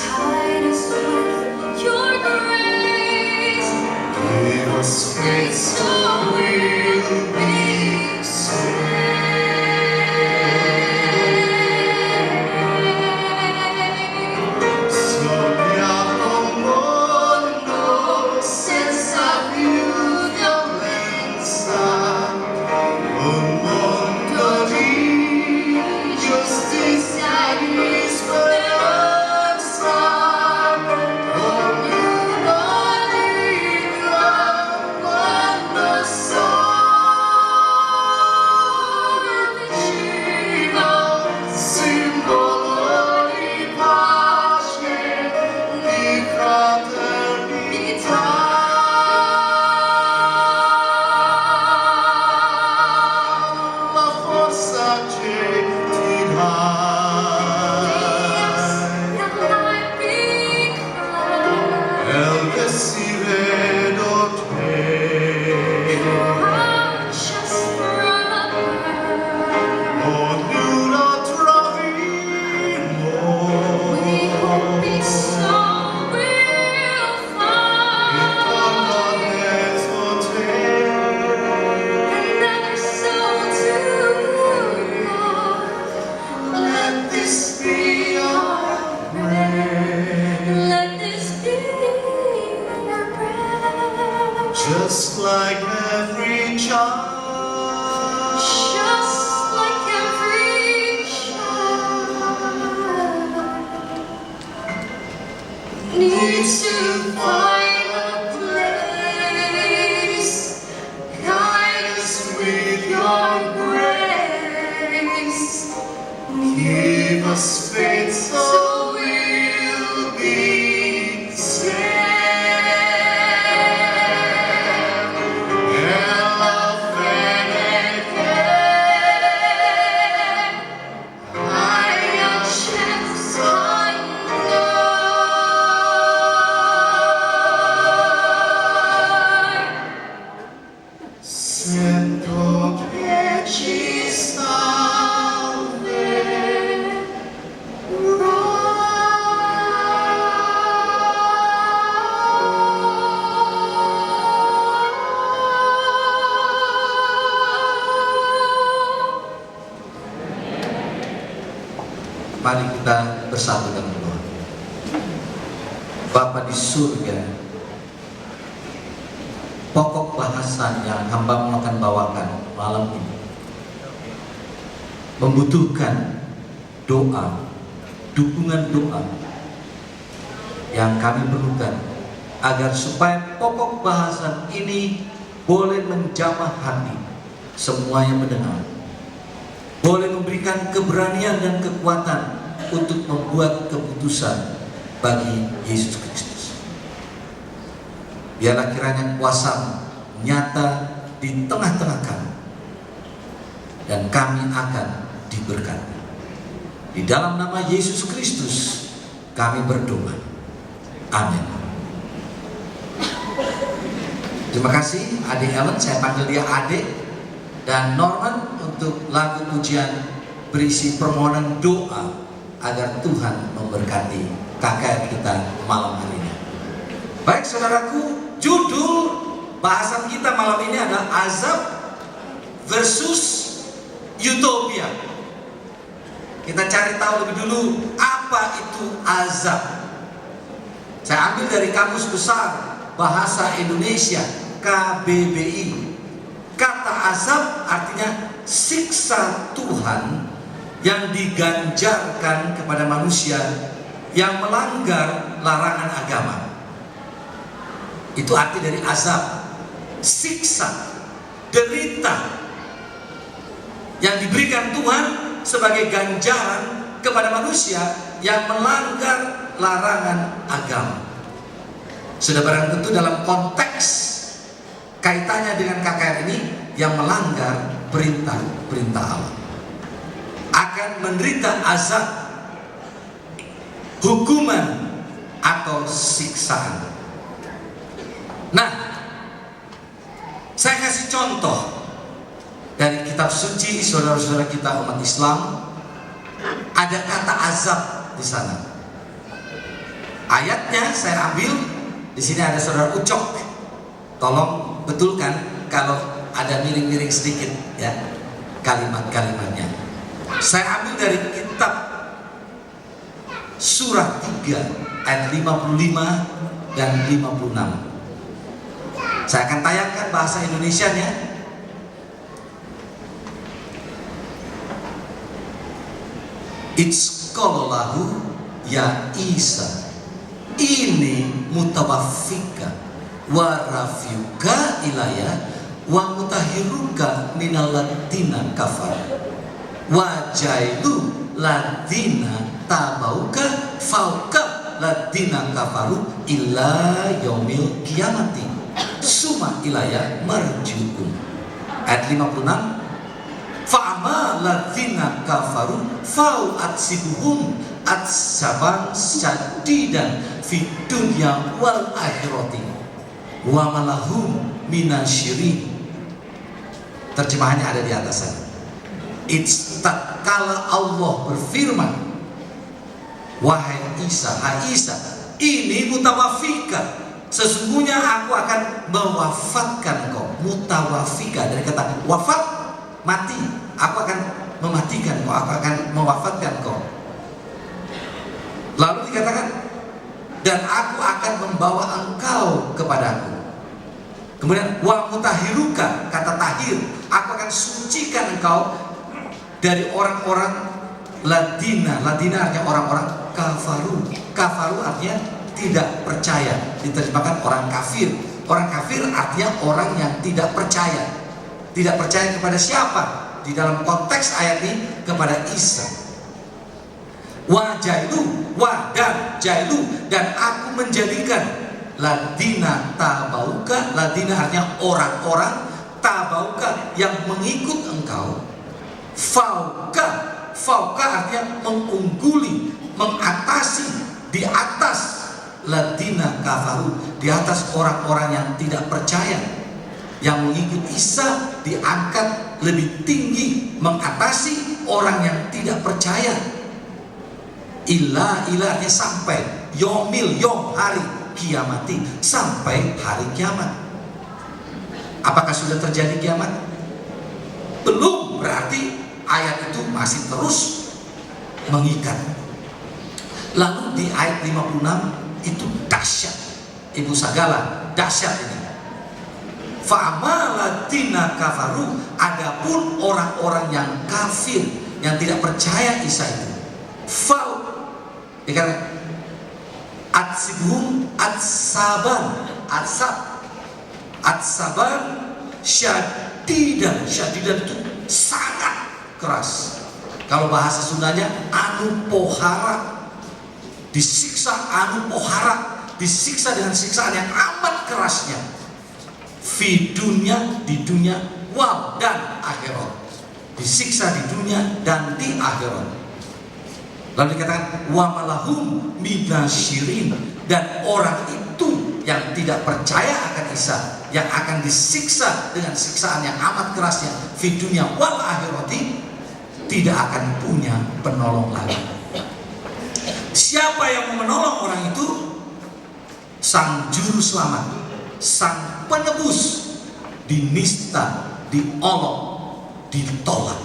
Hide us with your grace. Give us faith so we'll be saved. Sogniamo un mondo senza più violenza, un mondo di giustizia e speranza. Ognuno vivrà quando sarà vicino, simbolo di pace, di fraternità. La forza che ti dai And light become è il desiderio che just forever. ognuno trovino We hope each soul will find intorno te. another soul to love. Let this be our prayer, Let this be our prayer. just like every child. Just like every child needs to find a place. Guide us with your grace. Give us faith so we'll be saved. E la fede che hai acceso in noi. Sento che ci Mari kita bersatu dalam doa. Bapa di surga, pokok bahasan yang hamba akan bawakan malam ini membutuhkan doa, dukungan doa yang kami perlukan agar supaya pokok bahasan ini boleh menjamah hati semua yang mendengar, boleh memberikan keberanian dan kekuatan untuk membuat keputusan bagi Yesus Kristus. Biarlah kiranya kuasa nyata di tengah-tengah kami, dan kami akan diberkati. Di dalam nama Yesus Kristus kami berdoa. Amin. Terima kasih adik Ellen, saya panggil dia adik, dan Norman untuk lagu pujian berisi permohonan doa agar Tuhan memberkati KKR kita malam hari ini. Baik saudaraku, judul bahasan kita malam ini adalah azab versus utopia. Kita cari tahu lebih dulu apa itu azab. Saya ambil dari Kamus Besar Bahasa Indonesia KBBI. Kata azab artinya siksa Tuhan yang diganjarkan kepada manusia yang melanggar larangan agama. Itu arti dari azab. Siksa, derita yang diberikan Tuhan sebagai ganjaran kepada manusia yang melanggar larangan agama. Sudah barang tentu dalam konteks kaitannya dengan KKR ini yang melanggar perintah-perintah Allah akan menderita azab, hukuman atau siksaan. Nah, saya kasih contoh dari kitab suci saudara-saudara kita umat Islam ada kata azab di sana. Ayatnya saya ambil di sini, ada saudara Ucok. Tolong betulkan kalau ada miring-miring sedikit ya kalimat-kalimatnya. Saya ambil dari kitab surah 3 ayat 55 dan 56. Saya akan tayangkan bahasa Indonesianya. Itsqalallahu ya Isa ini mutawaffika wa rafiuka ilaya wa mutahiruka minal ladina kafar wa jailu ladina tabauka fauka ladina kafaru illa yaumil kiamati summa ilaya marjukum. Ayat 56, fa'ama ladina kafaru fau atsibuhum atsaban syadidan fid dunya wal akhirati wa malahum minasyirin. Terjemahannya ada di atas sana. Tatkala Allah berfirman, wahai Isa, hai Isa, ini mutawafika, sesungguhnya aku akan mewafatkan kau. Mutawafika dari kata wafat, mati. Aku akan mematikan kau, aku akan mewafatkan kau. Lalu dikatakan, dan aku akan membawa engkau kepadaku. Kemudian wa mutahiruka, kata tahir, aku akan sucikan engkau dari orang-orang ladina. Ladina artinya orang-orang kafaru. Kafaru artinya tidak percaya. Diterjemahkan orang kafir. Orang kafir artinya orang yang tidak percaya. Tidak percaya kepada siapa? Di dalam konteks ayat ini kepada Isa. Wa jailu, wa dan jailu, dan aku menjadikan ladina tabauka. Ladina artinya orang-orang, tabauka yang mengikut engkau. Fauka, fauka artinya mengungguli, mengatasi, di atas ladina kafaru, di atas orang-orang yang tidak percaya. Yang mengikut Isa diangkat lebih tinggi, mengatasi orang yang tidak percaya. Ilahnya sampai yomil, yom hari kiamati, sampai hari kiamat. Apakah sudah terjadi kiamat? Belum, berarti ayat itu masih terus mengikat. Lalu di ayat 56 itu dahsyat, ibu sagala, dahsyat ini. Fa'ama ladina kafaru, adapun orang-orang yang kafir, yang tidak percaya Isa itu, fa'u, dikatakan atsibhum atsaban, atsaban syadidan. Syadidan itu sangat keras. Kalau bahasa Sundanya anu pohara, disiksa anu pohara, disiksa dengan siksaan yang amat kerasnya. Di dunia, wal dan akhirat, disiksa di dunia dan di akhirat. Lalu dikatakan wa malahum minasyirin, dan orang itu yang tidak percaya akan Isa, yang akan disiksa dengan siksaan yang amat kerasnya di dunia wal akhirati, tidak akan punya penolong lagi. Siapa yang mau menolong orang itu? Sang juru selamat, sang penebus, dinista, diolok, ditolak.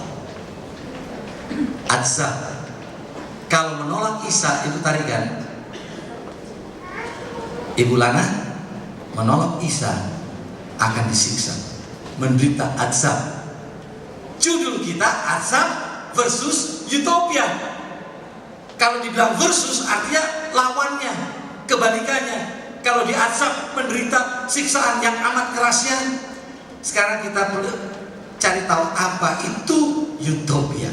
Azab. Kalau menolak Isa itu tadi kan, Ibu Lana menolak Isa akan disiksa, menderita azab. Judul kita azab versus utopia. Kalau dibilang versus artinya lawannya, kebalikannya. Kalau di azab menderita siksaan yang amat kerasnya. Sekarang kita perlu cari tahu apa itu utopia.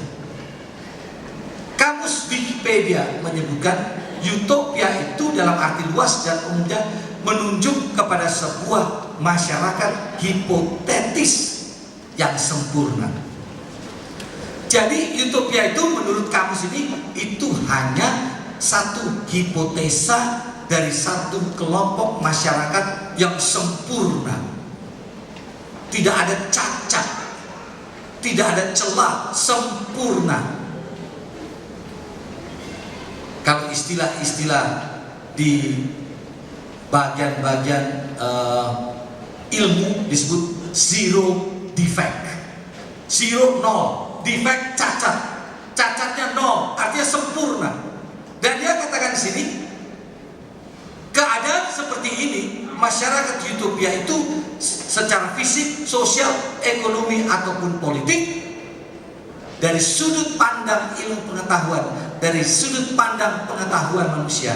Kamus Wikipedia menyebutkan utopia itu dalam arti luas dan umumnya menunjuk kepada sebuah masyarakat hipotetis yang sempurna. Jadi utopia itu menurut kamus ini itu hanya satu hipotesa dari satu kelompok masyarakat yang sempurna, tidak ada cacat, tidak ada celah, sempurna. Kalau istilah-istilah di bagian-bagian ilmu disebut zero defect. Zero, nol. Defect, cacat. Cacatnya nol, artinya sempurna. Dan dia katakan di sini, keadaan seperti ini, masyarakat utopia itu secara fisik, sosial, ekonomi ataupun politik, dari sudut pandang ilmu pengetahuan, dari sudut pandang pengetahuan manusia,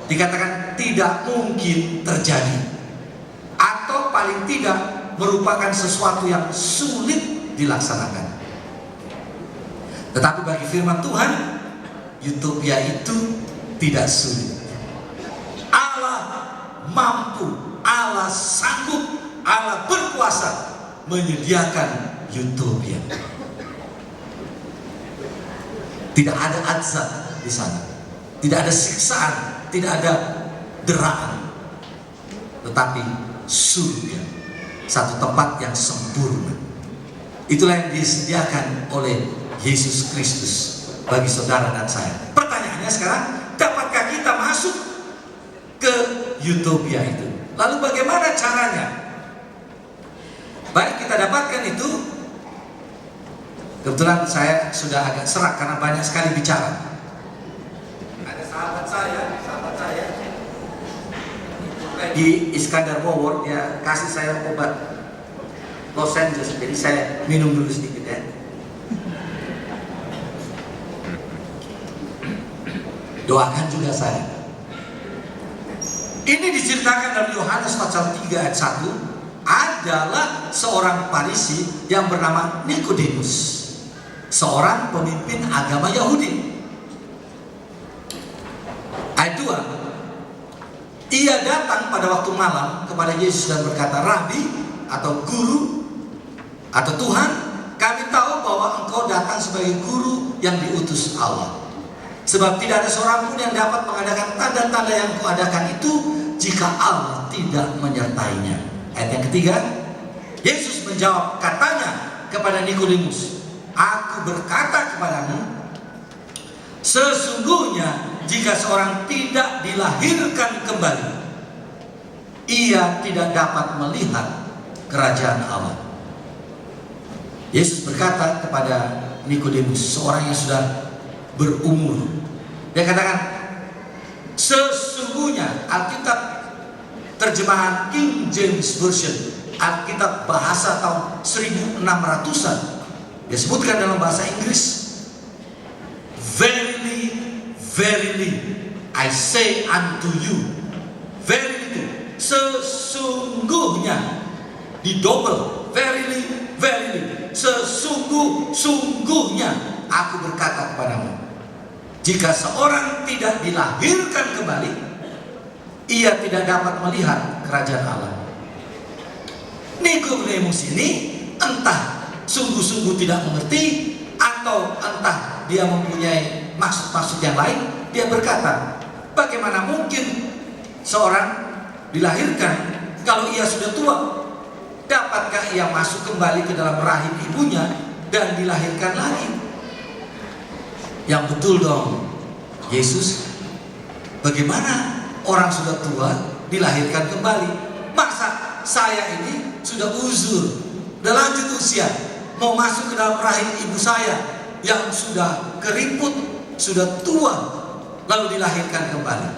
dikatakan tidak mungkin terjadi, atau paling tidak merupakan sesuatu yang sulit dilaksanakan. Tetapi bagi firman Tuhan, utopia itu tidak sulit. Allah mampu, Allah sanggup, Allah berkuasa menyediakan utopia. Tidak ada azab di sana, tidak ada siksaan, tidak ada deraan, tetapi surga, satu tempat yang sempurna. Itulah yang disediakan oleh Yesus Kristus bagi saudara dan saya. Pertanyaannya sekarang, dapatkah kita masuk ke utopia itu? Lalu bagaimana caranya? Baik, kita dapatkan itu. Kebetulan saya sudah agak serak karena banyak sekali bicara. Ada sahabat saya di Iskandar Bogor, dia kasih saya obat Los Angeles, jadi saya minum dulu sedikit ya. Doakan juga saya. Ini diceritakan dalam Yohanes pasal 3 ayat 1, adalah seorang Farisi yang bernama Nikodemus, seorang pemimpin agama Yahudi. Ayat 2, ia datang pada waktu malam kepada Yesus dan berkata, Rabi atau guru atau Tuhan, kami tahu bahwa engkau datang sebagai guru yang diutus Allah. Sebab tidak ada seorang pun yang dapat mengadakan tanda-tanda yang engkau adakan itu jika Allah tidak menyertainya. Ayat yang ketiga, Yesus menjawab, katanya kepada Nikodemus, aku berkata kepadamu, sesungguhnya jika seorang tidak dilahirkan kembali, ia tidak dapat melihat kerajaan Allah. Yesus berkata kepada Nikodemus, seorang yang sudah berumur, dia katakan, sesungguhnya. Alkitab terjemahan King James Version, Alkitab bahasa tahun 1600-an, disebutkan dalam bahasa Inggris, verily, verily, I say unto you. Verily itu sesungguhnya, di double, verily, verily, sesungguhnya aku berkata kepadamu, jika seorang tidak dilahirkan kembali, ia tidak dapat melihat kerajaan Allah. Nikodemus ini entah sungguh-sungguh tidak mengerti, atau entah dia mempunyai maksud-maksud yang lain. Dia berkata, bagaimana mungkin seorang dilahirkan kalau ia sudah tua? Dapatkah ia masuk kembali ke dalam rahim ibunya dan dilahirkan lagi? Yang betul dong, Yesus. Bagaimana orang sudah tua dilahirkan kembali? Masa saya ini sudah uzur, sudah lanjut usia, mau masuk ke dalam rahim ibu saya yang sudah keriput, sudah tua, lalu dilahirkan kembali?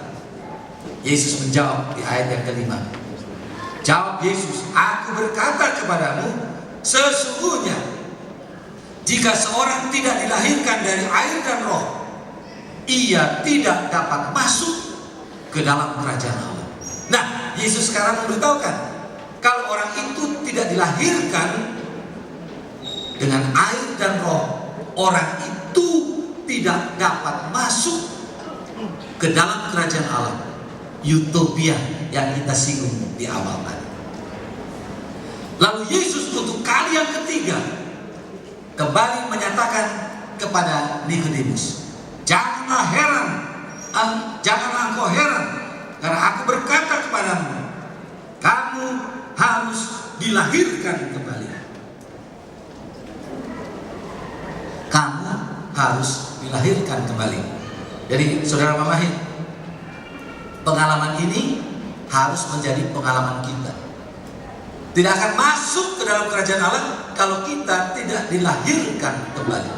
Yesus menjawab di ayat yang kelima. Jawab Yesus, aku berkata kepadamu, sesungguhnya jika seorang tidak dilahirkan dari air dan roh, ia tidak dapat masuk ke dalam kerajaan Allah. Nah, Yesus sekarang memberitahukan, kalau orang itu tidak dilahirkan dengan air dan roh, orang itu tidak dapat masuk ke dalam kerajaan Allah. Utopia yang kita singgung di awal tadi. Lalu Yesus untuk kali yang ketiga kembali menyatakan kepada Nikodemus, janganlah engkau heran, karena aku berkata kepadamu, kamu harus dilahirkan kembali. kamu harus dilahirkan kembali. Jadi saudara memahami, pengalaman ini harus menjadi pengalaman kita. Tidak akan masuk ke dalam kerajaan Allah kalau kita tidak dilahirkan kembali.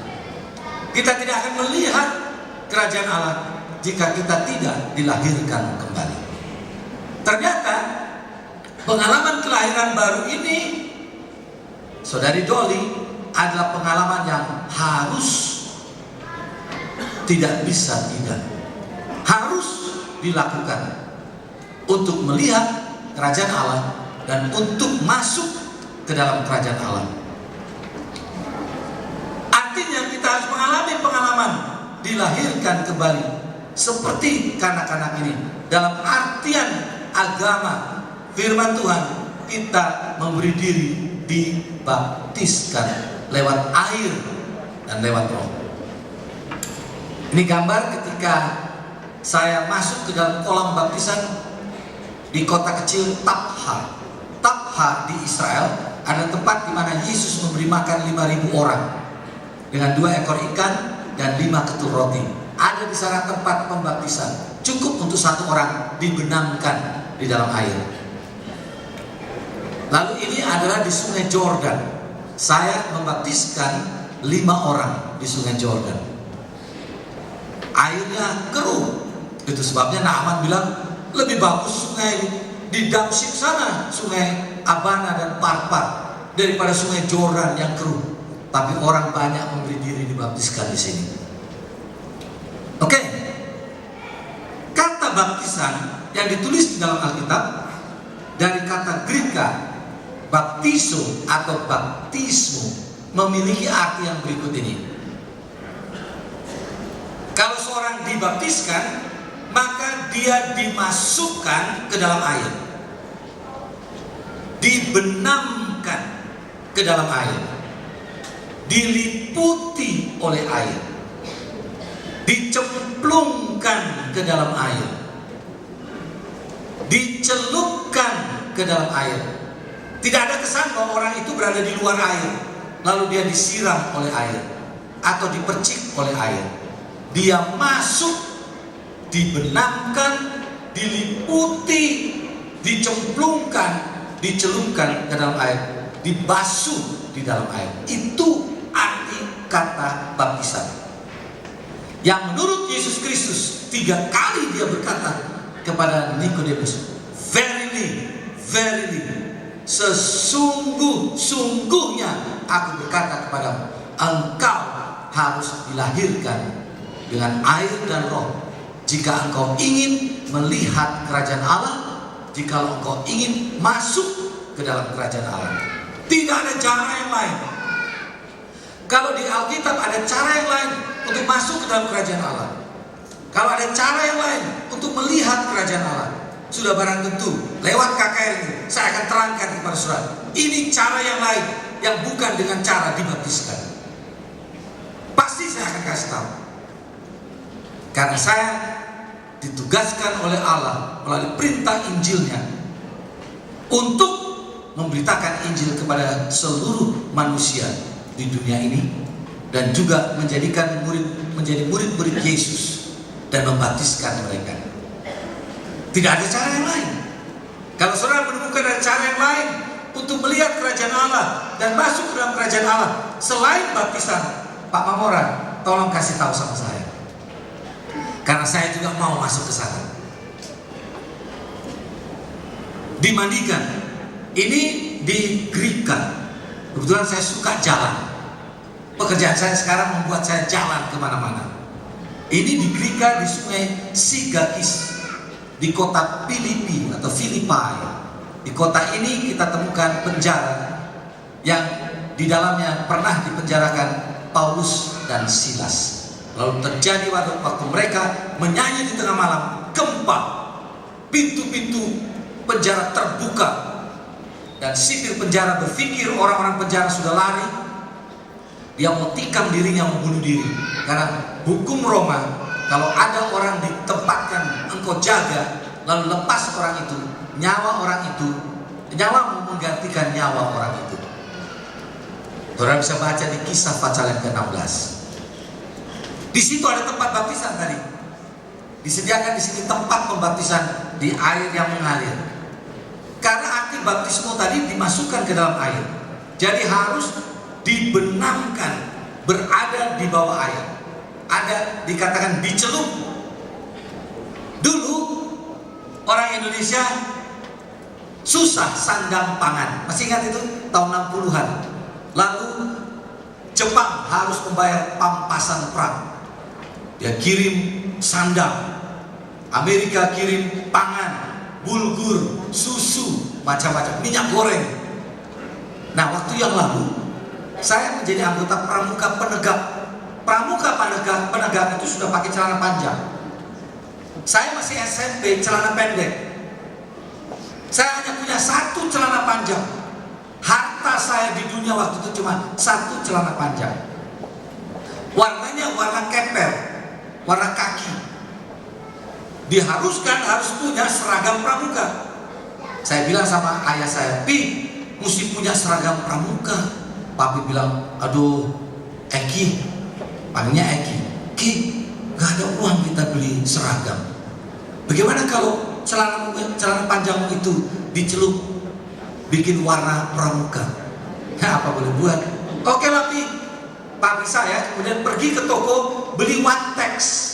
Kita tidak akan melihat kerajaan Allah jika kita tidak dilahirkan kembali. Ternyata pengalaman kelahiran baru ini, Saudari Dolly, adalah pengalaman yang harus, tidak bisa tidak, harus dilakukan untuk melihat kerajaan Allah dan untuk masuk ke dalam kerajaan Allah. Artinya kita harus mengalami pengalaman dilahirkan kembali seperti kanak-kanak ini. Dalam artian agama firman Tuhan, kita memberi diri dibaptiskan lewat air dan lewat roh. Ini gambar ketika saya masuk ke dalam kolam baptisan di kota kecil Tabha. Tabha di Israel ada tempat di mana Yesus memberi makan 5.000 orang dengan 2 ekor ikan dan 5 ketul roti. Ada di sana tempat pembaptisan, cukup untuk 1 orang dibenamkan di dalam air. Lalu ini adalah di Sungai Jordan. Saya membaptiskan 5 orang di Sungai Jordan. Airnya keruh. Itu sebabnya Naaman bilang, lebih bagus sungai di Damsyik sana, Sungai Abana dan Parpar, daripada Sungai Jordan yang keruh. Tapi orang banyak memberi diri dibaptiskan di sini. Oke. Kata baptisan yang ditulis di dalam Alkitab dari kata Greka baptizo atau baptismo memiliki arti yang berikut ini. Kalau seorang dibaptiskan, maka dia dimasukkan ke dalam air, dibenamkan ke dalam air, diliputi oleh air, dicemplungkan ke dalam air, dicelupkan ke dalam air. Tidak ada kesan bahwa orang itu berada di luar air, lalu dia disiram oleh air atau dipercik oleh air. Dia masuk, dibenamkan, diliputi, dicemplungkan, dicelupkan ke dalam air, dibasuh di dalam air. Itu arti kata baptisan. Yang menurut Yesus Kristus 3 kali dia berkata kepada Nikodemus, verily, verily, sesungguh-sungguhnya aku berkata kepadamu, engkau harus dilahirkan dengan air dan roh jika engkau ingin melihat kerajaan Allah, jika engkau ingin masuk ke dalam kerajaan Allah. Tidak ada cara yang lain. Kalau di Alkitab ada cara yang lain untuk masuk ke dalam kerajaan Allah, kalau ada cara yang lain untuk melihat kerajaan Allah, sudah barang tentu lewat KKR ini saya akan terangkan kepada saudara. Ini cara yang lain yang bukan dengan cara dibaptiskan. Pasti saya akan kasih tahu. Karena saya ditugaskan oleh Allah melalui perintah Injilnya untuk memberitakan Injil kepada seluruh manusia di dunia ini, dan juga menjadi murid-murid Yesus dan membaptiskan mereka. Tidak ada cara yang lain. Kalau saudara menemukan ada cara yang lain untuk melihat kerajaan Allah dan masuk ke dalam kerajaan Allah selain baptisan, Pak Mamoran, tolong kasih tahu sama saya. Karena saya juga mau masuk ke sana. Dimandikan. Ini di Greka. Kebetulan saya suka jalan. Pekerjaan saya sekarang membuat saya jalan kemana-mana. Ini di Greka, di Sungai Sigakis, di kota Filipi atau Filipai. Di kota ini kita temukan penjara yang di dalamnya pernah dipenjarakan Paulus dan Silas. Lalu terjadi waktu mereka menyanyi di tengah malam, gempa, pintu-pintu penjara terbuka, dan sipir penjara berpikir orang-orang penjara sudah lari, dia mau tikam dirinya, mau bunuh diri. Karena hukum Roma, kalau ada orang ditempatkan engkau jaga, lalu lepas orang itu, nyawa menggantikan nyawa orang itu. Saudara bisa baca di Kisah pasal yang ke-16. Di situ ada tempat baptisan tadi. Disediakan di sini tempat pembaptisan di air yang mengalir. Karena arti baptisme tadi dimasukkan ke dalam air. Jadi harus dibenamkan, berada di bawah air. Ada dikatakan dicelup. Dulu orang Indonesia susah sandang pangan. Masih ingat itu? Tahun 60-an. Lalu Jepang harus membayar pampasan perang. Dia kirim sandang. Amerika kirim pangan, bulgur, susu, macam-macam, minyak goreng. Nah, waktu yang lalu saya menjadi anggota pramuka penegak. Pramuka penegak itu sudah pakai celana panjang. Saya masih SMP, celana pendek. Saya hanya punya satu celana panjang. Harta saya di dunia waktu itu cuma satu celana panjang. Warnanya warna kemper, warna kaki. Diharuskan harus punya seragam pramuka. Saya bilang sama ayah saya, "Pi, mesti punya seragam pramuka." Papi bilang, "Aduh, Eki," panggilnya Eki, "Ki, gak ada uang kita beli seragam. Bagaimana kalau celana panjangmu itu dicelup, bikin warna pramuka?" Nah, apa boleh buat? Oke lah, Pi. Papi saya kemudian pergi ke toko beli Wantex.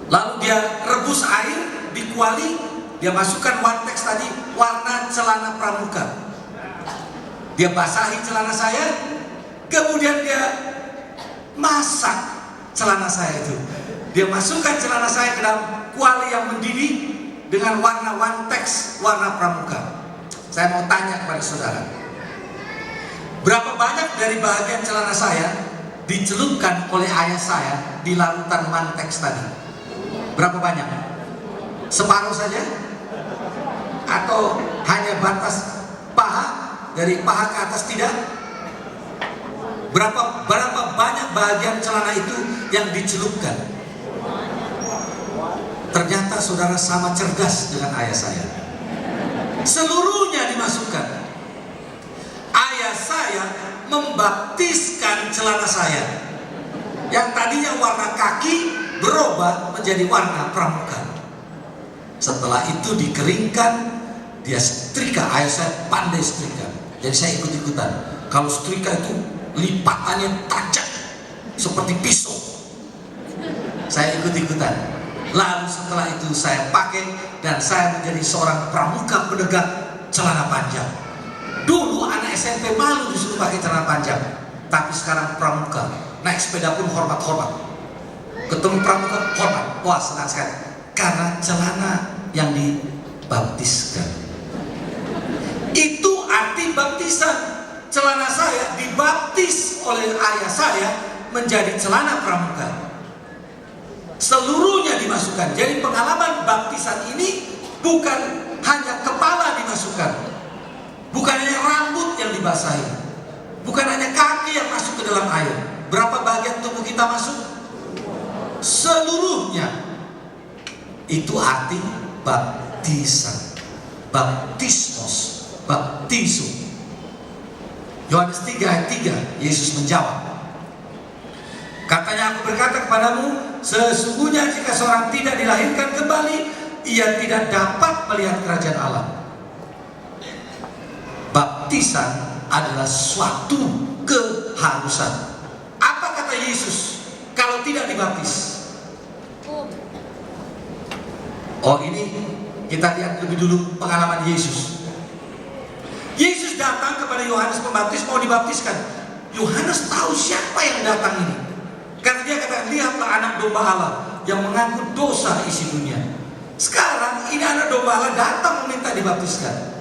Lalu dia rebus air di kuali, dia masukkan Wantex tadi, warna celana pramuka. Dia basahi celana saya, kemudian dia masak celana saya itu. Dia masukkan celana saya ke dalam kuali yang mendidih dengan warna Wantex, warna pramuka. Saya mau tanya kepada saudara, berapa banyak dari bahagian celana saya dicelupkan oleh ayah saya di larutan Wantex tadi? Berapa banyak? Separuh saja? Atau hanya batas paha? Dari paha ke atas tidak? Berapa banyak bahagian celana itu yang dicelupkan? Ternyata saudara sama cerdas dengan ayah saya. Seluruhnya dimasukkan. Ayah saya membaptiskan celana saya. Yang tadinya warna kaki berubah menjadi warna pramuka. Setelah itu dikeringkan, dia setrika. Ayah saya pandai setrika. Jadi saya ikut-ikutan. Kalau setrika itu lipatannya tajam seperti pisau. Saya ikut-ikutan. Lalu setelah itu saya pakai dan saya menjadi seorang pramuka penegak celana panjang. Dulu anak SMP malu disuruh pakai celana panjang, tapi sekarang pramuka naik sepeda pun hormat-hormat. Ketemu pramuka hormat. Wah, senang sekali karena celana yang dibaptiskan. Itu arti baptisan. Celana saya dibaptis oleh ayah saya menjadi celana pramuka. Seluruhnya dimasukkan. Jadi pengalaman baptisan ini bukan hanya kepala dimasukkan, bukan hanya rambut yang dibasahi, bukan hanya kaki yang masuk ke dalam air. Berapa bagian tubuh kita masuk? Seluruhnya. Itu arti baptisan. Baptismos, baptisum. Yohanes 3 ayat 3, Yesus menjawab, katanya, "Aku berkata kepadamu, sesungguhnya jika seorang tidak dilahirkan kembali, ia tidak dapat melihat kerajaan Allah." Baptisan adalah suatu keharusan. Apa kata Yesus kalau tidak dibaptis? Oh, ini kita lihat lebih dulu pengalaman Yesus. Yesus datang kepada Yohanes Pembaptis mau dibaptiskan. Yohanes tahu siapa yang datang ini, karena dia kata, "Lihatlah anak domba Allah yang mengangkut dosa isi dunia." Sekarang ini anak domba Allah datang meminta dibaptiskan.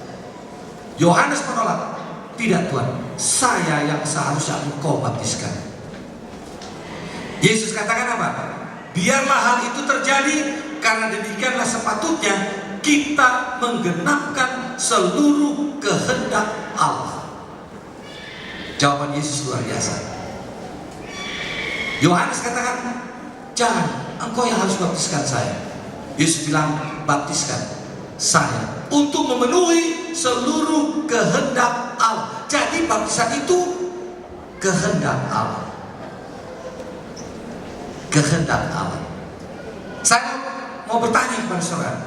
Yohanes menolak. "Tidak Tuhan, saya yang seharusnya engkau baptiskan." Yesus katakan apa? "Biarlah hal itu terjadi, karena demikianlah sepatutnya kita menggenapkan seluruh kehendak Allah." Jawaban Yesus luar biasa. Yohanes katakan, "Jangan, engkau yang harus baptiskan saya." Yesus bilang, "Baptiskan saya untuk memenuhi seluruh kehendak Allah." Jadi baptisan itu kehendak Allah. kehendak Allah. Saya mau bertanya kepada saudara,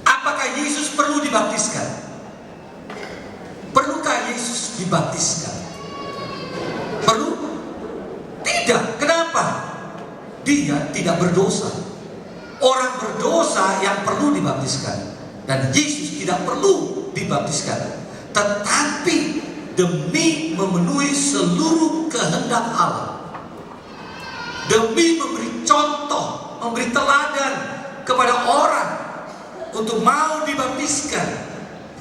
apakah Yesus perlu dibaptiskan? Perlukah Yesus dibaptiskan? Perlu? Tidak. Kenapa? Dia tidak berdosa. Orang berdosa yang perlu dibaptiskan, dan Yesus tidak perlu dibaptiskan. Tetapi demi memenuhi seluruh kehendak Allah, demi memberi contoh, memberi teladan kepada orang untuk mau dibaptiskan,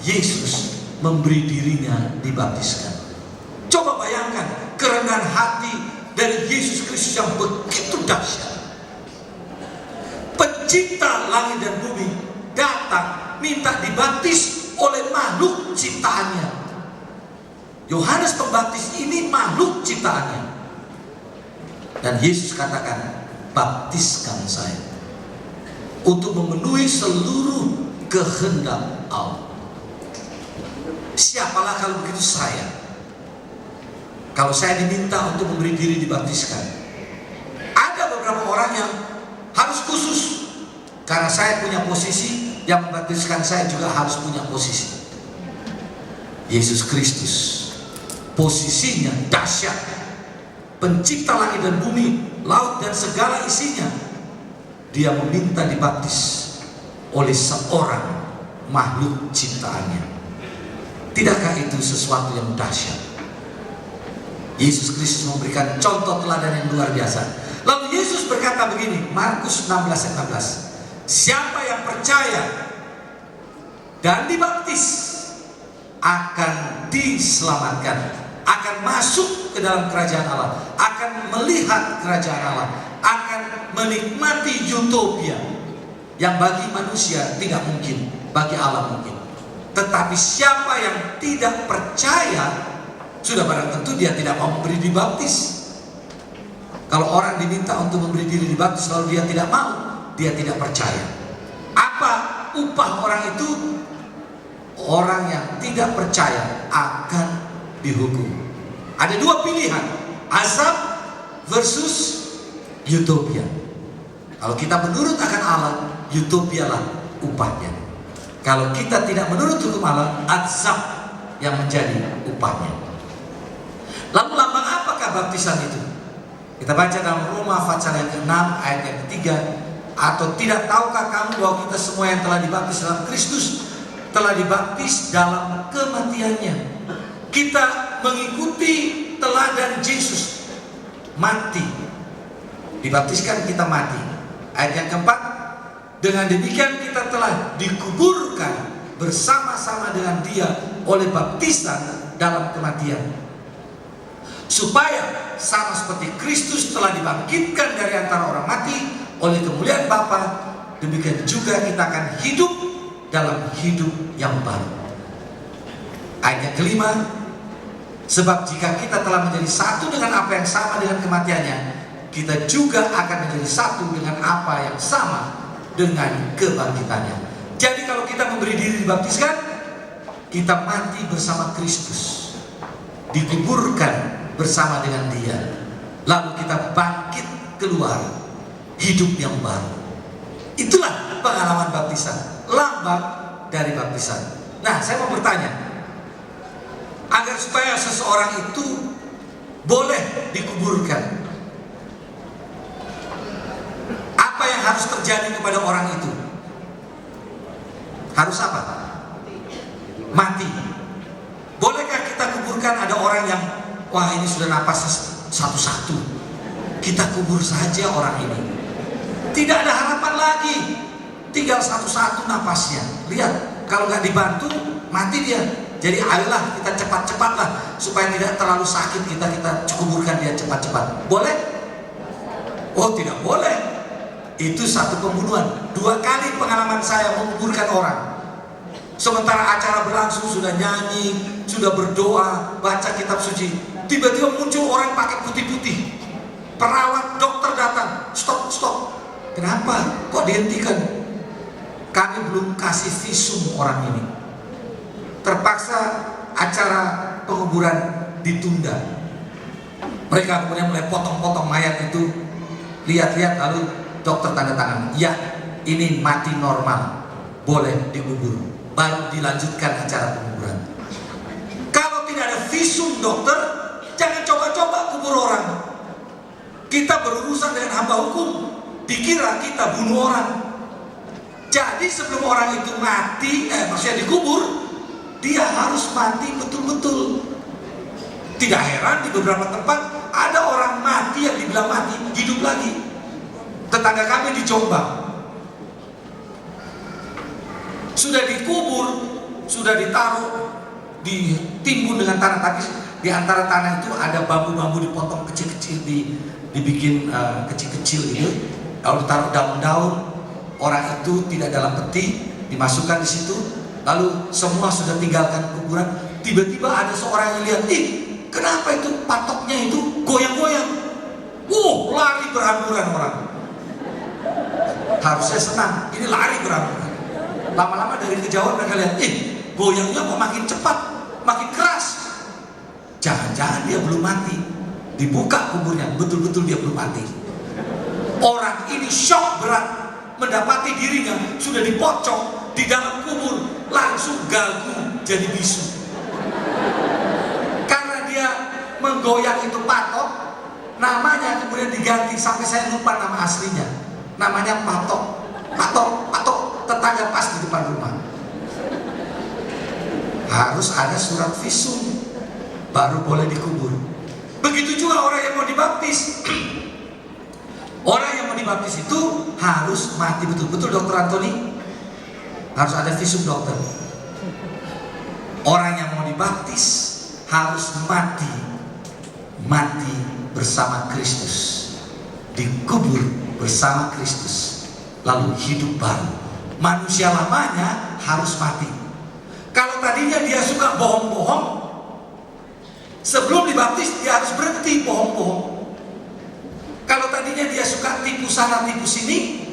Yesus memberi dirinya dibaptiskan. Coba bayangkan kerendahan hati dari Yesus Kristus yang begitu dahsyat. Pencipta langit dan bumi datang minta dibaptis oleh makhluk ciptaannya. Yohanes Pembaptis ini makhluk ciptaannya. Dan Yesus katakan, baptiskan saya untuk memenuhi seluruh kehendak Allah. Siapalah kalau begitu saya? Kalau saya diminta untuk memberi diri dibaptiskan, ada beberapa orang yang harus khusus. Karena saya punya posisi, yang membaptiskan saya juga harus punya posisi. Yesus Kristus posisinya dahsyat, pencipta langit dan bumi, laut dan segala isinya. Dia meminta dibaptis oleh seorang makhluk ciptaannya. Tidakkah itu sesuatu yang dahsyat? Yesus Kristus memberikan contoh teladan yang luar biasa. Lalu Yesus berkata begini, Markus 16:16, siapa yang percaya dan dibaptis akan diselamatkan, akan masuk ke dalam kerajaan Allah, akan melihat kerajaan Allah, akan menikmati utopia yang bagi manusia tidak mungkin, bagi Allah mungkin. Tetapi siapa yang tidak percaya, sudah barang tentu dia tidak mau memberi dibaptis. Kalau orang diminta untuk memberi diri dibaptis lalu dia tidak mau, dia tidak percaya. Apa upah orang itu? Orang yang tidak percaya akan dihukum. Ada dua pilihan, azab versus utopia. Kalau kita menurut akan Allah, utopialah upahnya. Kalau kita tidak menurut hukum Allah, azab yang menjadi upahnya. Lalu lambang apakah baptisan itu? Kita baca dalam Roma pasal yang ke-6 ayat yang ke-3. Atau tidak tahukah kamu bahwa kita semua yang telah dibaptis dalam Kristus telah dibaptis dalam kematiannya? Kita mengikuti teladan Yesus, mati. Dibaptiskan kita mati. Ayat yang keempat, dengan demikian kita telah dikuburkan bersama-sama dengan dia oleh baptisan dalam kematian, supaya sama seperti Kristus telah dibangkitkan dari antara orang mati oleh kemuliaan Bapa, demikian juga kita akan hidup dalam hidup yang baru. Ayat yang kelima, sebab jika kita telah menjadi satu dengan apa yang sama dengan kematiannya, kita juga akan menjadi satu dengan apa yang sama dengan kebangkitannya. Jadi kalau kita memberi diri dibaptiskan, kita mati bersama Kristus, dikuburkan bersama dengan dia, lalu kita bangkit keluar hidup yang baru. Itulah pengalaman baptisan, lambang dari baptisan. Nah, saya mau bertanya, agar supaya seseorang itu boleh dikuburkan, apa yang harus terjadi kepada orang itu? Harus apa? Mati. Bolehkah kita kuburkan ada orang yang, wah ini sudah napas satu-satu, kita kubur saja orang ini, tidak ada harapan lagi, tinggal satu-satu napasnya. Lihat, kalau nggak dibantu mati dia. Jadi ayolah kita cepat-cepatlah supaya tidak terlalu sakit, kita kuburkan dia cepat-cepat. Boleh? Oh tidak boleh. Itu satu pembunuhan. 2 kali pengalaman saya menguburkan orang. Sementara acara berlangsung, sudah nyanyi, sudah berdoa, baca kitab suci, tiba-tiba muncul orang pakai putih-putih. Perawat, dokter datang, stop. Kenapa? Kok dihentikan? Kami belum kasih visum orang ini. Terpaksa acara penguburan ditunda. Mereka kemudian mulai potong-potong mayat itu, lihat-lihat lalu dokter tanda tangan, ya ini mati normal, boleh dikubur, baru dilanjutkan acara penguburan. Kalau tidak ada visum dokter, jangan coba-coba kubur orang. Kita berurusan dengan hamba hukum, dikira kita bunuh orang. Jadi sebelum orang itu mati, maksudnya dikubur, dia harus mati betul-betul. Tidak heran di beberapa tempat ada orang mati yang dibilang mati, hidup lagi. Tetangga kami di Jombang, sudah dikubur, sudah ditaruh, ditimbun dengan tanah tapis. Di antara tanah itu ada bambu-bambu dipotong kecil-kecil, dibikin kecil-kecil gitu. Lalu ditaruh daun-daun. Orang itu tidak dalam peti, dimasukkan di situ. Lalu semua sudah tinggalkan kuburan. Tiba-tiba ada seorang yang lihat, kenapa itu patoknya itu goyang-goyang? Lari berhamburan orang. Harusnya senang, ini lari berhamburan. Lama-lama dari kejauhan mereka lihat, goyangnya kok makin cepat, makin keras. Jangan-jangan dia belum mati. Dibuka kuburnya, betul-betul dia belum mati. Orang ini shock berat, mendapati dirinya sudah dipocok di dalam kubur, langsung gagu jadi bisu. Karena dia menggoyang itu patok, namanya kemudian diganti sampai saya lupa nama aslinya. Namanya patok, tetangga pas di depan rumah. Harus ada surat visum, baru boleh dikubur. Begitu juga orang yang mau dibaptis. Orang yang mau dibaptis itu harus mati betul-betul, Dokter Antoni. Harus ada visum dokter. Orang yang mau dibaptis harus mati bersama Kristus, dikubur bersama Kristus, lalu hidup baru. Manusia lamanya harus mati. Kalau tadinya dia suka bohong-bohong, sebelum dibaptis dia harus berhenti bohong-bohong. Kalau tadinya dia suka tipu sana tipu sini,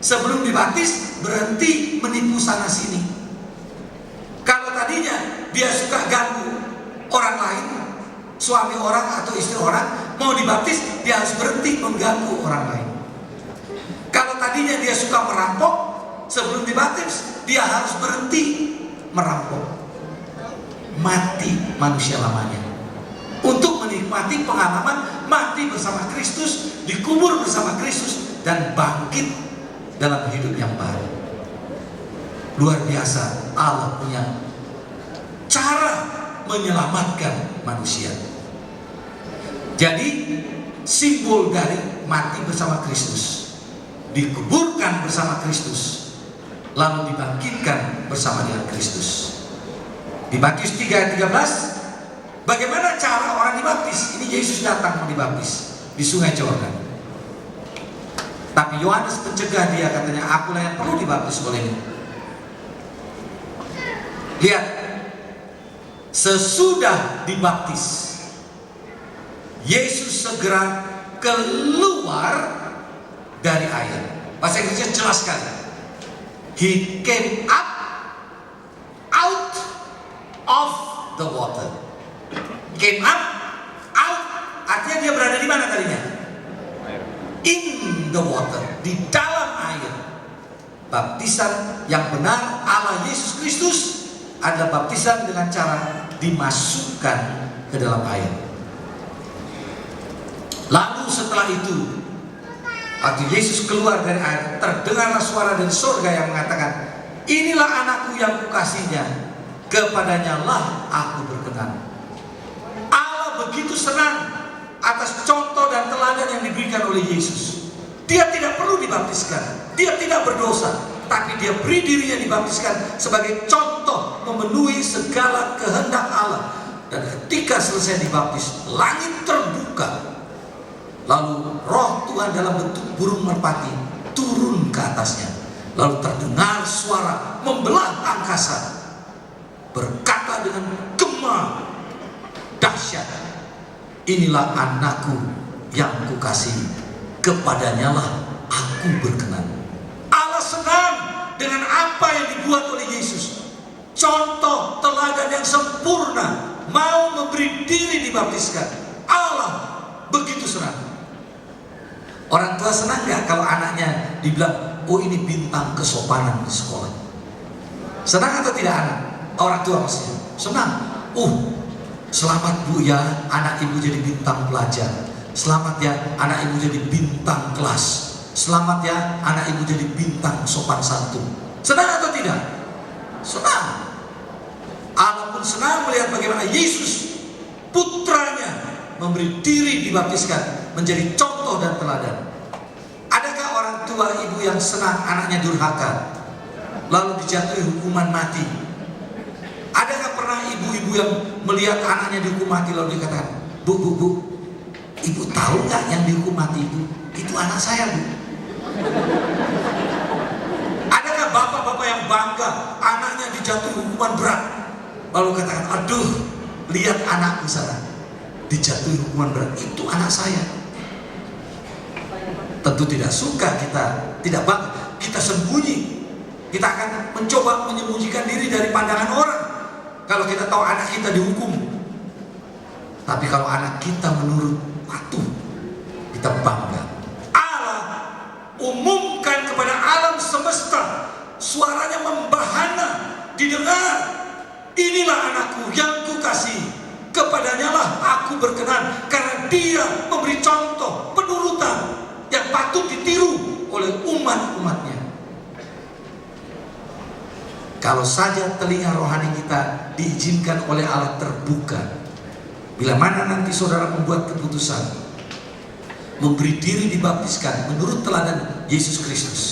sebelum dibaptis berhenti menipu sana sini. Kalau tadinya dia suka ganggu orang lain, suami orang atau istri orang, mau dibaptis dia harus berhenti mengganggu orang lain. Kalau tadinya dia suka merampok, sebelum dibaptis dia harus berhenti merampok. Mati manusia lamanya untuk menikmati pengalaman mati bersama Kristus, dikubur bersama Kristus, dan bangkit dalam hidup yang baru. Luar biasa, Allah punya cara menyelamatkan manusia. Jadi simbol dari mati bersama Kristus, dikuburkan bersama Kristus, lalu dibangkitkan bersama dengan Kristus. Di Matius 3 ayat 13, bagaimana cara orang dibaptis? Ini Yesus datang mau dibaptis di Sungai Yordan. Tapi Yohanes mencegah dia, katanya, akulah yang perlu dibaptis olehmu. Lihat, sesudah dibaptis, Yesus segera keluar dari air. Bahasa Inggrisnya jelas sekali. He came up out of the water. Came up out, artinya dia berada di mana tadinya? In the water, di dalam air. Baptisan yang benar ala Yesus Kristus adalah baptisan dengan cara dimasukkan ke dalam air. Lalu setelah itu, waktu Yesus keluar dari air, terdengarlah suara dari surga yang mengatakan, inilah anakku yang kukasihinya, kepadanya lah aku berkenan. Allah begitu senang atas contoh dan teladan yang diberikan oleh Yesus. Dia tidak perlu dibaptiskan, dia tidak berdosa, tapi dia beri dirinya dibaptiskan sebagai contoh memenuhi segala kehendak Allah. Dan ketika selesai dibaptis, langit terbuka, lalu roh Tuhan dalam bentuk burung merpati turun ke atasnya. Lalu terdengar suara membelah angkasa, berkata dengan gema dahsyat, inilah anakku yang kukasihi, kepadanya lah aku berkenan. Allah senang dengan apa yang dibuat oleh Yesus. Contoh teladan yang sempurna, mau memberi diri dibaptiskan. Allah begitu senang. Orang tua senang nggak kalau anaknya dibilang, oh ini bintang kesopanan di sekolah? Senang atau tidak anak? Orang tua maksudnya senang. Selamat bu ya, anak ibu jadi bintang pelajar. Selamat ya, anak ibu jadi bintang kelas. Selamat ya, anak ibu jadi bintang sopan santun. Senang atau tidak? Senang. Allah pun senang melihat bagaimana Yesus, putranya, memberi diri dibaptiskan, menjadi contoh dan teladan. Adakah orang tua ibu yang senang anaknya durhaka, lalu dijatuhi hukuman mati? Adakah pernah ibu-ibu yang melihat anaknya dihukum mati lalu dikatakan, bu, ibu tahu nggak yang dihukum mati ibu? Itu anak saya bu. Adakah bapak-bapak yang bangga anaknya dijatuhi hukuman berat, lalu katakan, aduh, lihat anakku sana dijatuhi hukuman berat, itu anak saya? Tentu tidak suka kita, tidak bangga, kita sembunyi. Kita akan mencoba menyembunyikan diri dari pandangan orang kalau kita tahu anak kita dihukum. Tapi kalau anak kita menurut patuh, kita bangga. Allah umumkan kepada alam semesta, suaranya membahana, didengar. Inilah anakku yang kukasihi, kepadanya lah aku berkenan, karena dia memberi contoh penurutan yang patut ditiru oleh umat-umatnya. Kalau saja telinga rohani kita diizinkan oleh Allah terbuka, bila mana nanti saudara membuat keputusan memberi diri dibaptiskan menurut teladan Yesus Kristus,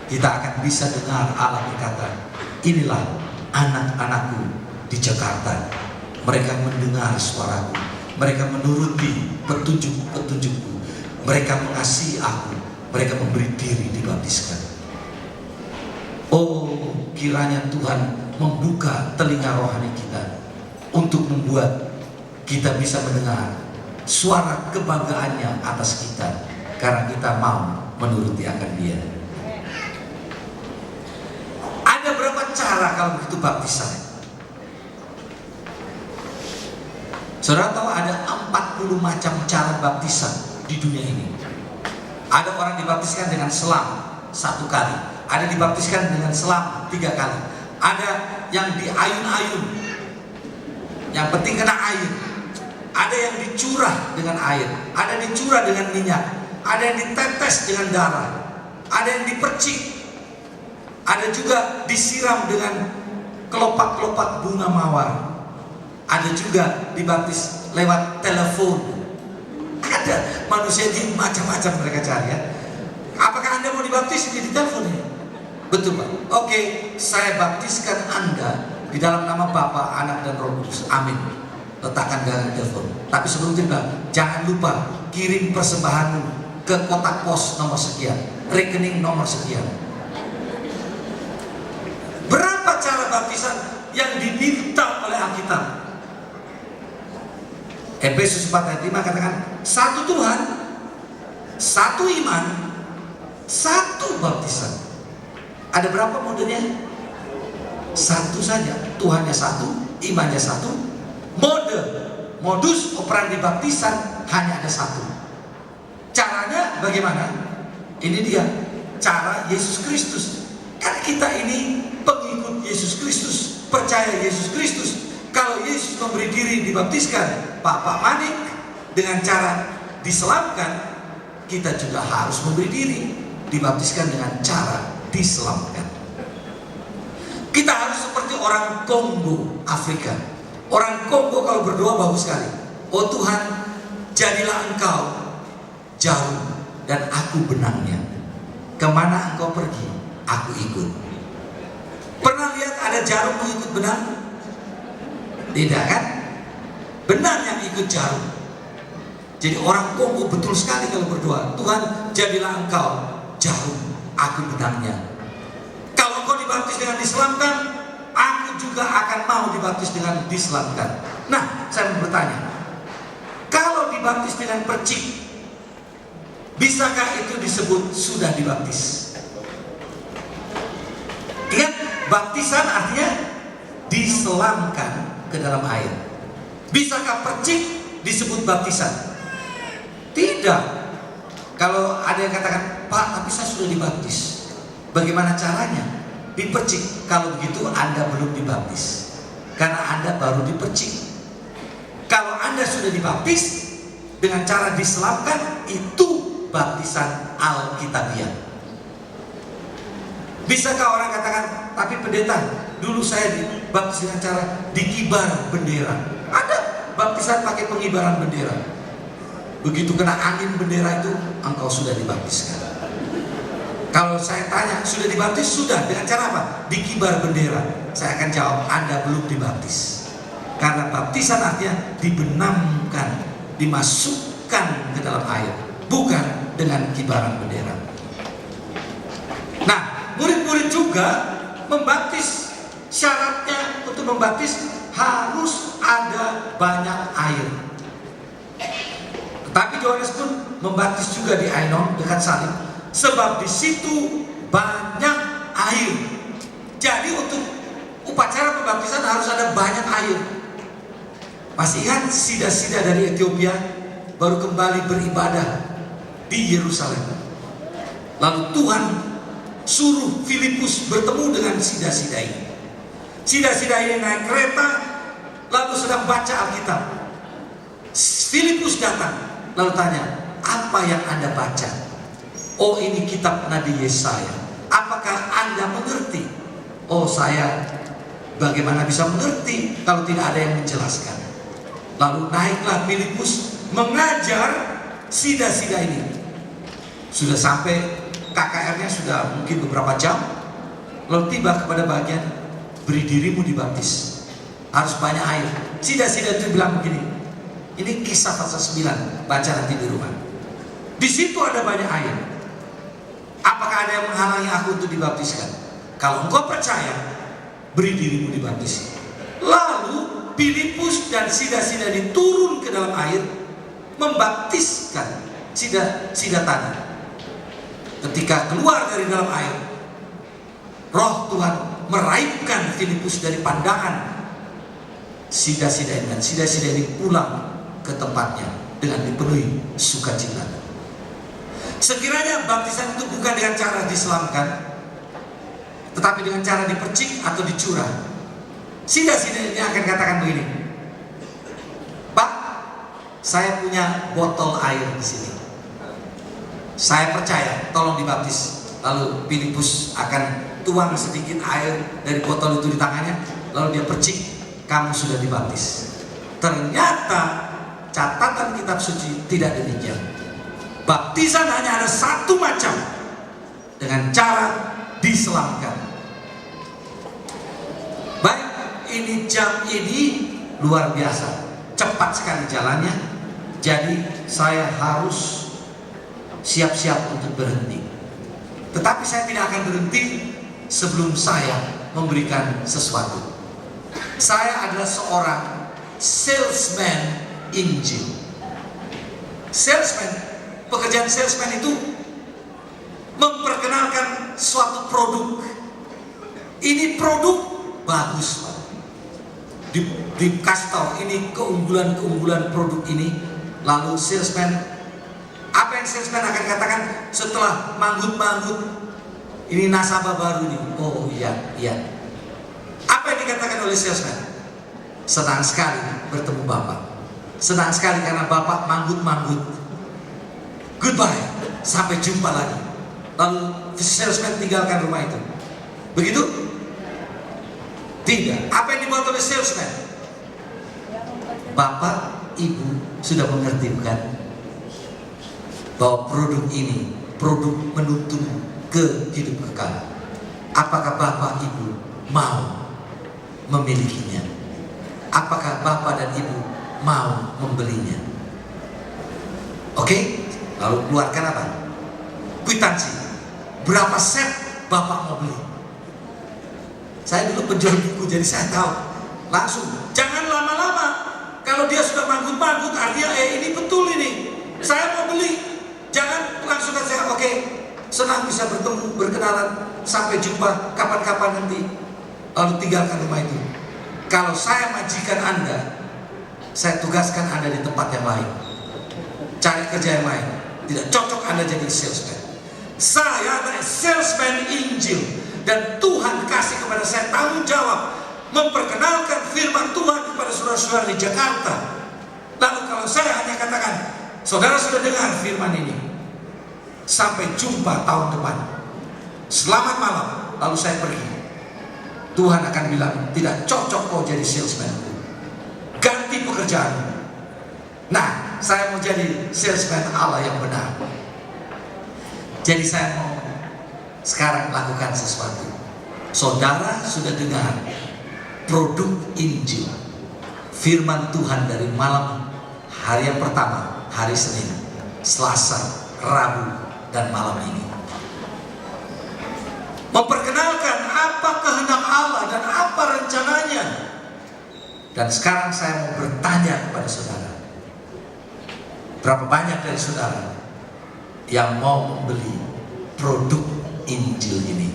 kita akan bisa dengar Allah berkata, inilah anak-anakku di Jakarta, mereka mendengar suaraku, mereka menuruti petunjuk-petunjukku, mereka mengasihi aku, mereka memberi diri dibaptiskan. Oh, kiranya Tuhan membuka telinga rohani kita untuk membuat kita bisa mendengar suara kebanggaannya atas kita, karena kita mau menuruti akan Dia. Ada berapa cara kalau begitu baptisan? Saudara tahu ada 40 macam cara baptisan di dunia ini. Ada orang dibaptiskan dengan selam 1 kali, ada dibaptiskan dengan selam 3 kali, ada yang diayun-ayun, yang penting kena air, ada yang dicurah dengan air, ada dicurah dengan minyak, ada yang ditetes dengan darah, ada yang dipercik, ada juga disiram dengan kelopak-kelopak bunga mawar, ada juga dibaptis lewat telepon. Ada manusia di macam-macam mereka cari ya. Apakah Anda mau dibaptis di telepon ya? Betul Pak. Oke, saya baptiskan Anda di dalam nama Bapa, Anak dan Roh Kudus. Amin. Letakkan dalam telepon. Tapi sebelum itu jangan lupa kirim persembahanmu ke kotak pos nomor sekian, rekening nomor sekian. Berapa cara baptisan yang diminta oleh Alkitab? Efesus 4 ayat 5 katakan, satu Tuhan, satu iman, satu baptisan. Ada berapa modenya? Satu saja. Tuhannya satu, imannya satu. Modus operandi baptisan hanya ada satu. Caranya bagaimana? Ini dia cara Yesus Kristus. Kan kita ini pengikut Yesus Kristus, percaya Yesus Kristus. Kalau Yesus memberi diri dibaptiskan Pak Manik dengan cara diselamkan, kita juga harus memberi diri dibaptiskan dengan cara diselamkan. Kita harus seperti orang Kongo, Afrika. Orang Kongo kalau berdoa bagus sekali. Oh Tuhan, jadilah Engkau jauh dan aku benangnya. Kemana Engkau pergi, aku ikut. Pernah lihat ada jarum mengikut benang? Tidak kan? Benang yang ikut jarum. Jadi orang Kongo betul sekali kalau berdoa, Tuhan jadilah Engkau jarum, aku benangnya. Kalau Engkau dibaptis dengan diselamkan, aku juga akan mau dibaptis dengan diselamkan. Nah, saya mau bertanya, kalau dibaptis dengan percik, bisakah itu disebut sudah dibaptis? Ingat, baptisan artinya diselamkan ke dalam air. Bisakah percik disebut baptisan? Tidak. Kalau ada yang katakan, Pak, tapi saya sudah dibaptis. Bagaimana caranya? Dipercik. Kalau begitu Anda belum dibaptis, karena Anda baru dipercik. Kalau Anda sudah dibaptis dengan cara diselamkan, itu baptisan Alkitabiah. Bisakah orang katakan, tapi pendeta, dulu saya dibaptis dengan cara dikibar bendera? Ada baptisan pakai pengibaran bendera. Begitu kena angin bendera itu, engkau sudah dibaptiskan. Kalau saya tanya, sudah dibaptis? Sudah. Dengan cara apa? Dikibar bendera. Saya akan jawab, Anda belum dibaptis. Karena baptisan artinya dibenamkan, dimasukkan ke dalam air, bukan dengan kibaran bendera. Nah, murid-murid juga membaptis. Syaratnya untuk membaptis harus ada banyak air. Tapi Yohanes pun membaptis juga di Ainon dekat salib, sebab di situ banyak air. Jadi untuk upacara pembaptisan harus ada banyak air. Masih ingat sida-sida dari Ethiopia baru kembali beribadah di Yerusalem. Lalu Tuhan suruh Filipus bertemu dengan sida-sida ini. Sida-sida ini naik kereta, lalu sedang baca Alkitab. Filipus datang, lalu tanya, apa yang Anda baca? Oh, ini kitab Nabi Yesaya. Apakah Anda mengerti? Oh, saya bagaimana bisa mengerti kalau tidak ada yang menjelaskan? Lalu naiklah Filipus mengajar sida-sida ini. Sudah sampai KKR-nya sudah mungkin beberapa jam. Lalu tiba kepada bagian, beri dirimu dibaptis. Harus banyak air. Sida-sida itu bilang begini, ini Kisah pasal 9, baca nanti di rumah. Di situ ada banyak air. Apakah ada yang menghalangi aku untuk dibaptiskan? Kalau engkau percaya, beri dirimu dibaptis. Lalu Filipus dan sida-sida ini turun ke dalam air, membaptiskan sida-sida tadi. Ketika keluar dari dalam air, Roh Tuhan meraibkan Filipus dari pandangan sida-sida ini, dan sida-sida ini pulang ke tempatnya dengan dipenuhi sukacita. Sekiranya baptisan itu bukan dengan cara diselamkan, tetapi dengan cara dipercik atau dicurah, sida-sida ini akan katakan begini, Pak, saya punya botol air di sini. Saya percaya, tolong dibaptis. Lalu Filipus akan tuang sedikit air dari botol itu di tangannya, lalu dia percik, kamu sudah dibaptis. Ternyata catatan kitab suci tidak demikian. Baptisan hanya ada satu macam, dengan cara diselamkan. Baik, ini jam ini luar biasa, cepat sekali jalannya. Jadi saya harus siap-siap untuk berhenti. Tetapi saya tidak akan berhenti sebelum saya memberikan sesuatu. Saya adalah seorang salesman Injil. Salesman, pekerjaan salesman itu memperkenalkan suatu produk. Ini produk bagus, Pak. Dikasih tahu ini keunggulan produk ini. Lalu salesman, apa yang salesman akan katakan setelah manggut-manggut, ini nasabah baru nih. Oh iya. Apa yang dikatakan oleh salesman? Senang sekali bertemu Bapak. Senang sekali karena Bapak manggut-manggut. Goodbye, sampai jumpa lagi. Lalu salesman tinggalkan rumah itu. Begitu? Tidak. Apa yang dibuat oleh salesman? Bapak, Ibu sudah mengerti bukan? Bahwa produk ini produk menuntun ke hidup kekal. Apakah Bapak Ibu mau memilikinya? Apakah Bapak dan Ibu mau membelinya? Oke? Lalu keluarkan apa? Kwitansi. Berapa set Bapak mau beli? Saya dulu penjual buku, jadi saya tahu. Langsung, jangan lama-lama. Kalau dia sudah manggut-manggut, artinya ini betul ini. Saya mau beli. Jangan langsung saja, oke, senang bisa bertemu, berkenalan, sampai jumpa kapan-kapan nanti. Lalu tinggalkan rumah itu. Kalau saya majikan Anda, saya tugaskan Anda di tempat yang lain. cari kerja yang lain. Tidak cocok Anda jadi salesman. Saya adalah salesman Injil, dan Tuhan kasih kepada saya tanggung jawab memperkenalkan firman Tuhan kepada saudara-saudara di Jakarta. Lalu kalau saya hanya katakan, saudara sudah dengar firman ini, sampai jumpa tahun depan, selamat malam, lalu saya pergi, Tuhan akan bilang, tidak cocok kau jadi salesman, ganti pekerjaan. Nah, saya mau jadi salesman Allah yang benar. Jadi saya mau sekarang lakukan sesuatu. Saudara sudah dengar produk Injil, firman Tuhan dari malam hari yang pertama, hari Senin, Selasa, Rabu, dan malam ini. Memperkenalkan apa kehendak Allah dan apa rencananya. Dan sekarang saya mau bertanya kepada saudara, berapa banyak dari saudara yang mau membeli produk Injil ini?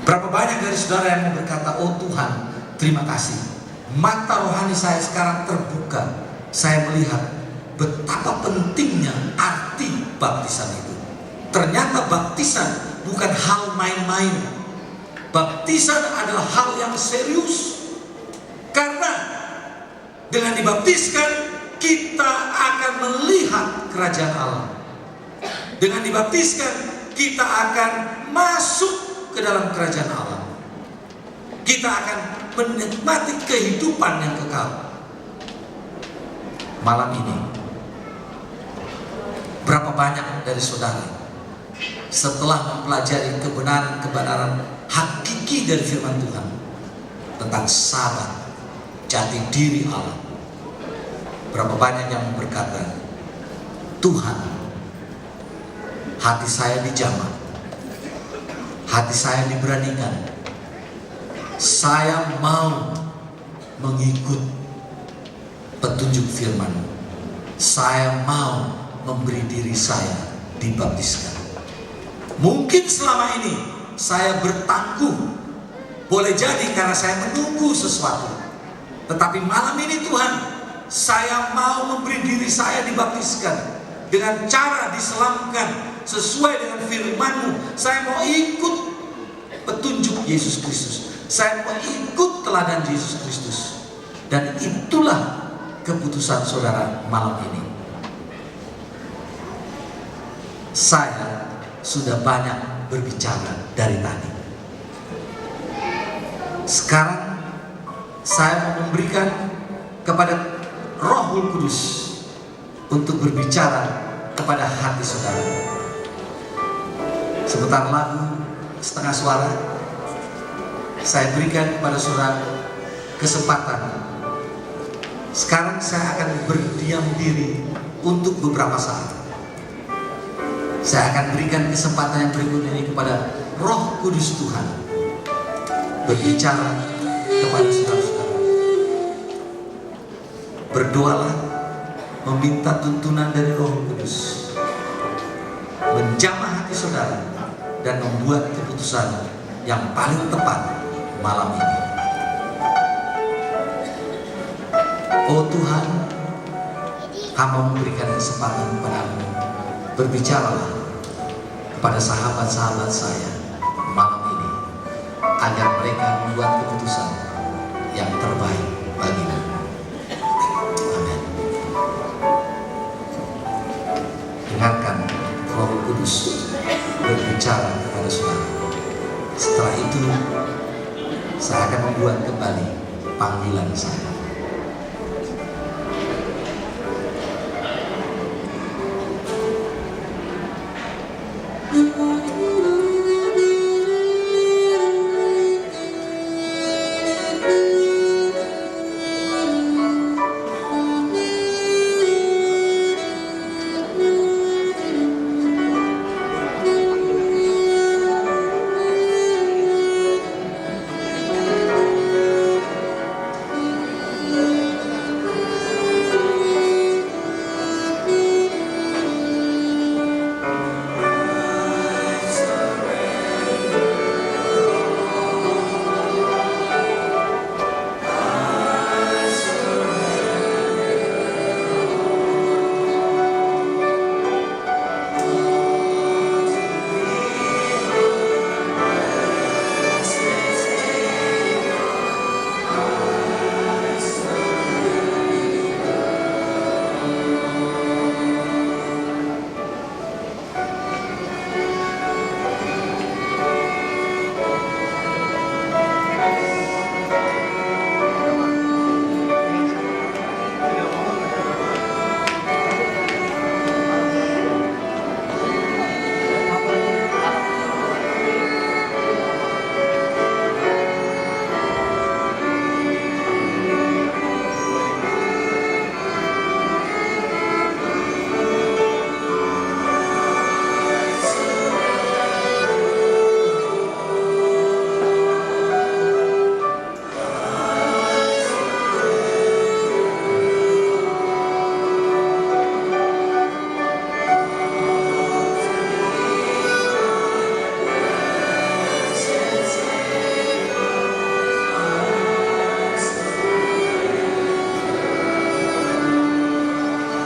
Berapa banyak dari saudara yang mau berkata, oh Tuhan, terima kasih, mata rohani saya sekarang terbuka, saya melihat betapa pentingnya arti baptisan itu. Ternyata baptisan bukan hal main-main. Baptisan adalah hal yang serius. Karena dengan dibaptiskan, kita akan melihat kerajaan Allah. Dengan dibaptiskan, kita akan masuk ke dalam kerajaan Allah. Kita akan menikmati kehidupan yang kekal. Malam ini, berapa banyak dari saudara setelah mempelajari kebenaran hakiki dari firman Tuhan tentang sabat, jati diri Allah, berapa banyak yang berkata, Tuhan, hati saya dijamah, hati saya diberanikan, saya mau mengikut petunjuk firman, saya mau memberi diri saya dibaptiskan. Mungkin selama ini saya bertangguh, boleh jadi karena saya menunggu sesuatu. Tetapi malam ini Tuhan, saya mau memberi diri saya dibaptiskan dengan cara diselamkan sesuai dengan firman-Mu. Saya mau ikut petunjuk Yesus Kristus. Saya mau ikut teladan Yesus Kristus. Dan itulah keputusan saudara malam ini. Saya sudah banyak berbicara dari tadi. Sekarang saya mau memberikan kepada Roh Kudus untuk berbicara kepada hati saudara. Sebentar lagu setengah suara, saya berikan kepada saudara kesempatan. Sekarang saya akan berdiam diri untuk beberapa saat. Saya akan berikan kesempatan yang berikut ini kepada Roh Kudus Tuhan berbicara kepada saudara-saudara. Berdoalah, meminta tuntunan dari Roh Kudus, menjamah hati saudara, dan membuat keputusan yang paling tepat malam ini. Oh Tuhan, hamba memberikan kesempatan kepadamu. Berbicaralah kepada sahabat-sahabat saya malam ini, agar mereka membuat keputusan yang terbaik bagimu. Amin. Dengarkan Roh Kudus berbicara kepada saudara. Setelah itu, saya akan membuat kembali panggilan saya.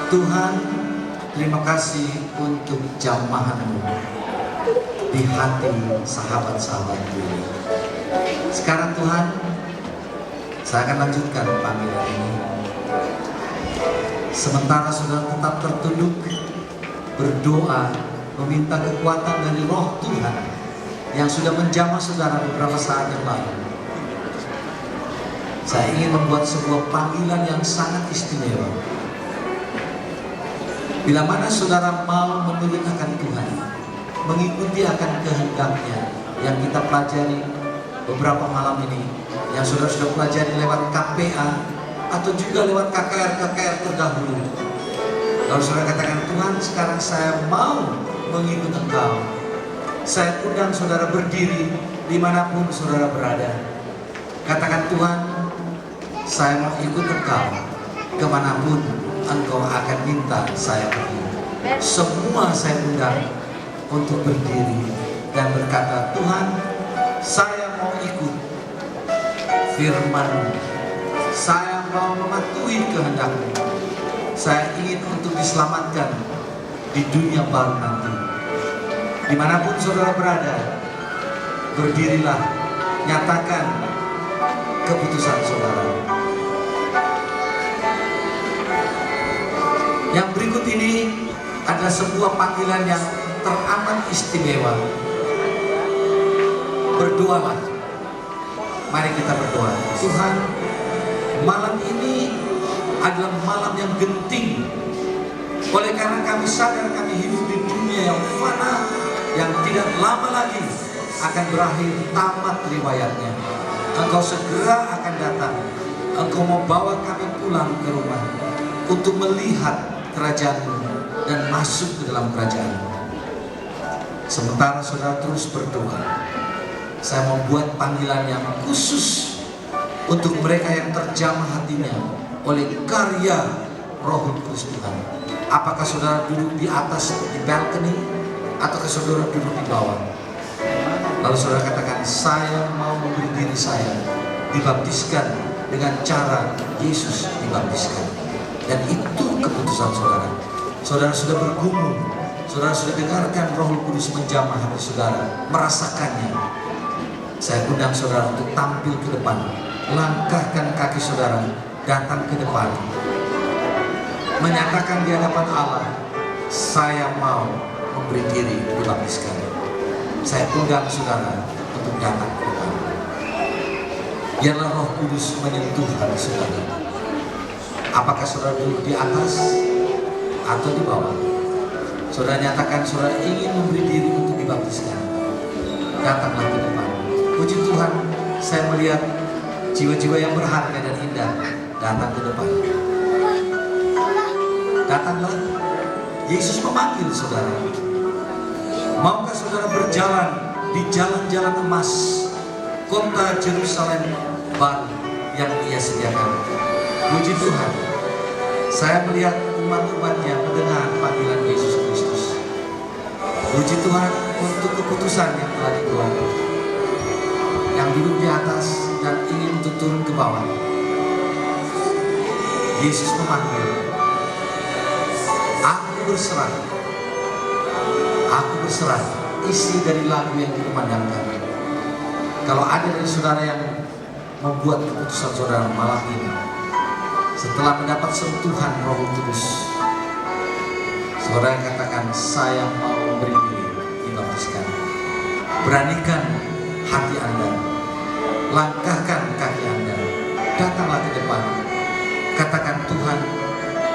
Tuhan, terima kasih untuk jamahan-Mu di hati sahabat-sahabat-Mu ini. Sekarang Tuhan, saya akan lanjutkan panggilan ini. Sementara saudara tetap tertunduk, berdoa, meminta kekuatan dari Roh Tuhan yang sudah menjamah saudara beberapa saat yang lalu. Saya ingin membuat sebuah panggilan yang sangat istimewa. Bila mana saudara mau menurut akan Tuhan, mengikuti akan kehendak-Nya yang kita pelajari beberapa malam ini, yang saudara sudah pelajari lewat KPA atau juga lewat KKR terdahulu. Lalu saudara katakan, Tuhan, sekarang saya mau mengikut Engkau. Saya undang saudara berdiri dimanapun saudara berada. Katakan, Tuhan, saya mau ikut Engkau kemanapun Engkau akan minta saya pergi. Semua saya undang untuk berdiri dan berkata, Tuhan, saya mau ikut firman-Mu. Saya mau mematuhi kehendak-Mu. Saya ingin untuk diselamatkan di dunia baru nanti. Dimanapun saudara berada, berdirilah, nyatakan keputusan saudara. Yang berikut ini adalah sebuah panggilan yang teramat istimewa. Berdoalah. Mari kita berdoa. Tuhan, malam ini adalah malam yang genting. Oleh karena kami sadar kami hidup di dunia yang fana, yang tidak lama lagi akan berakhir, tamat riwayatnya. Engkau segera akan datang. Engkau mau bawa kami pulang ke rumah untuk melihat kerajaan-Mu dan masuk ke dalam kerajaan. Sementara saudara terus berdoa, saya membuat panggilan yang khusus untuk mereka yang terjamah hatinya oleh karya Roh Kudus Tuhan. Apakah saudara duduk di atas di balkoni atau saudara duduk di bawah? Lalu saudara katakan, saya mau memberi diri saya dibaptiskan dengan cara Yesus dibaptiskan. Dan itu keputusan saudara. Saudara sudah bergumul, saudara sudah dengarkan Roh Kudus menjamah hati saudara, merasakannya. Saya undang saudara untuk tampil ke depan, langkahkan kaki saudara, datang ke depan, menyatakan di hadapan Allah, saya mau memberi diri dibaptiskan. Saya undang saudara untuk datang ke depan. Biarlah Roh Kudus menyentuh hati saudara. Apakah saudara duduk di atas atau di bawah? Saudara nyatakan saudara ingin memberi diri untuk dibaptiskan. Datanglah ke depan. Puji Tuhan, saya melihat jiwa-jiwa yang berharga dan indah datang ke depan. Datanglah. Yesus memanggil saudara. Maukah saudara berjalan di jalan-jalan emas kota Yerusalem baru yang Ia sediakan? Puji Tuhan, saya melihat umat-umatnya mendengar panggilan Yesus Kristus. Puji Tuhan untuk keputusan yang telah dibuat, yang duduk di atas dan ingin untuk turun ke bawah. Yesus memanggil, aku berserah. Aku berserah. Isi dari lagu yang dikumandangkan. Kalau ada dari saudara yang membuat keputusan saudara malam ini, setelah mendapat sentuhan Roh Kudus, saudara katakan, saya mau memberi diri dibaptiskan. Beranikan hati Anda, langkahkan kaki Anda, datanglah ke depan. Katakan, Tuhan,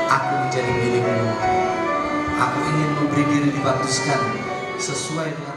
aku menjadi milik-Mu. Aku ingin memberi diri dibaptiskan sesuai dengan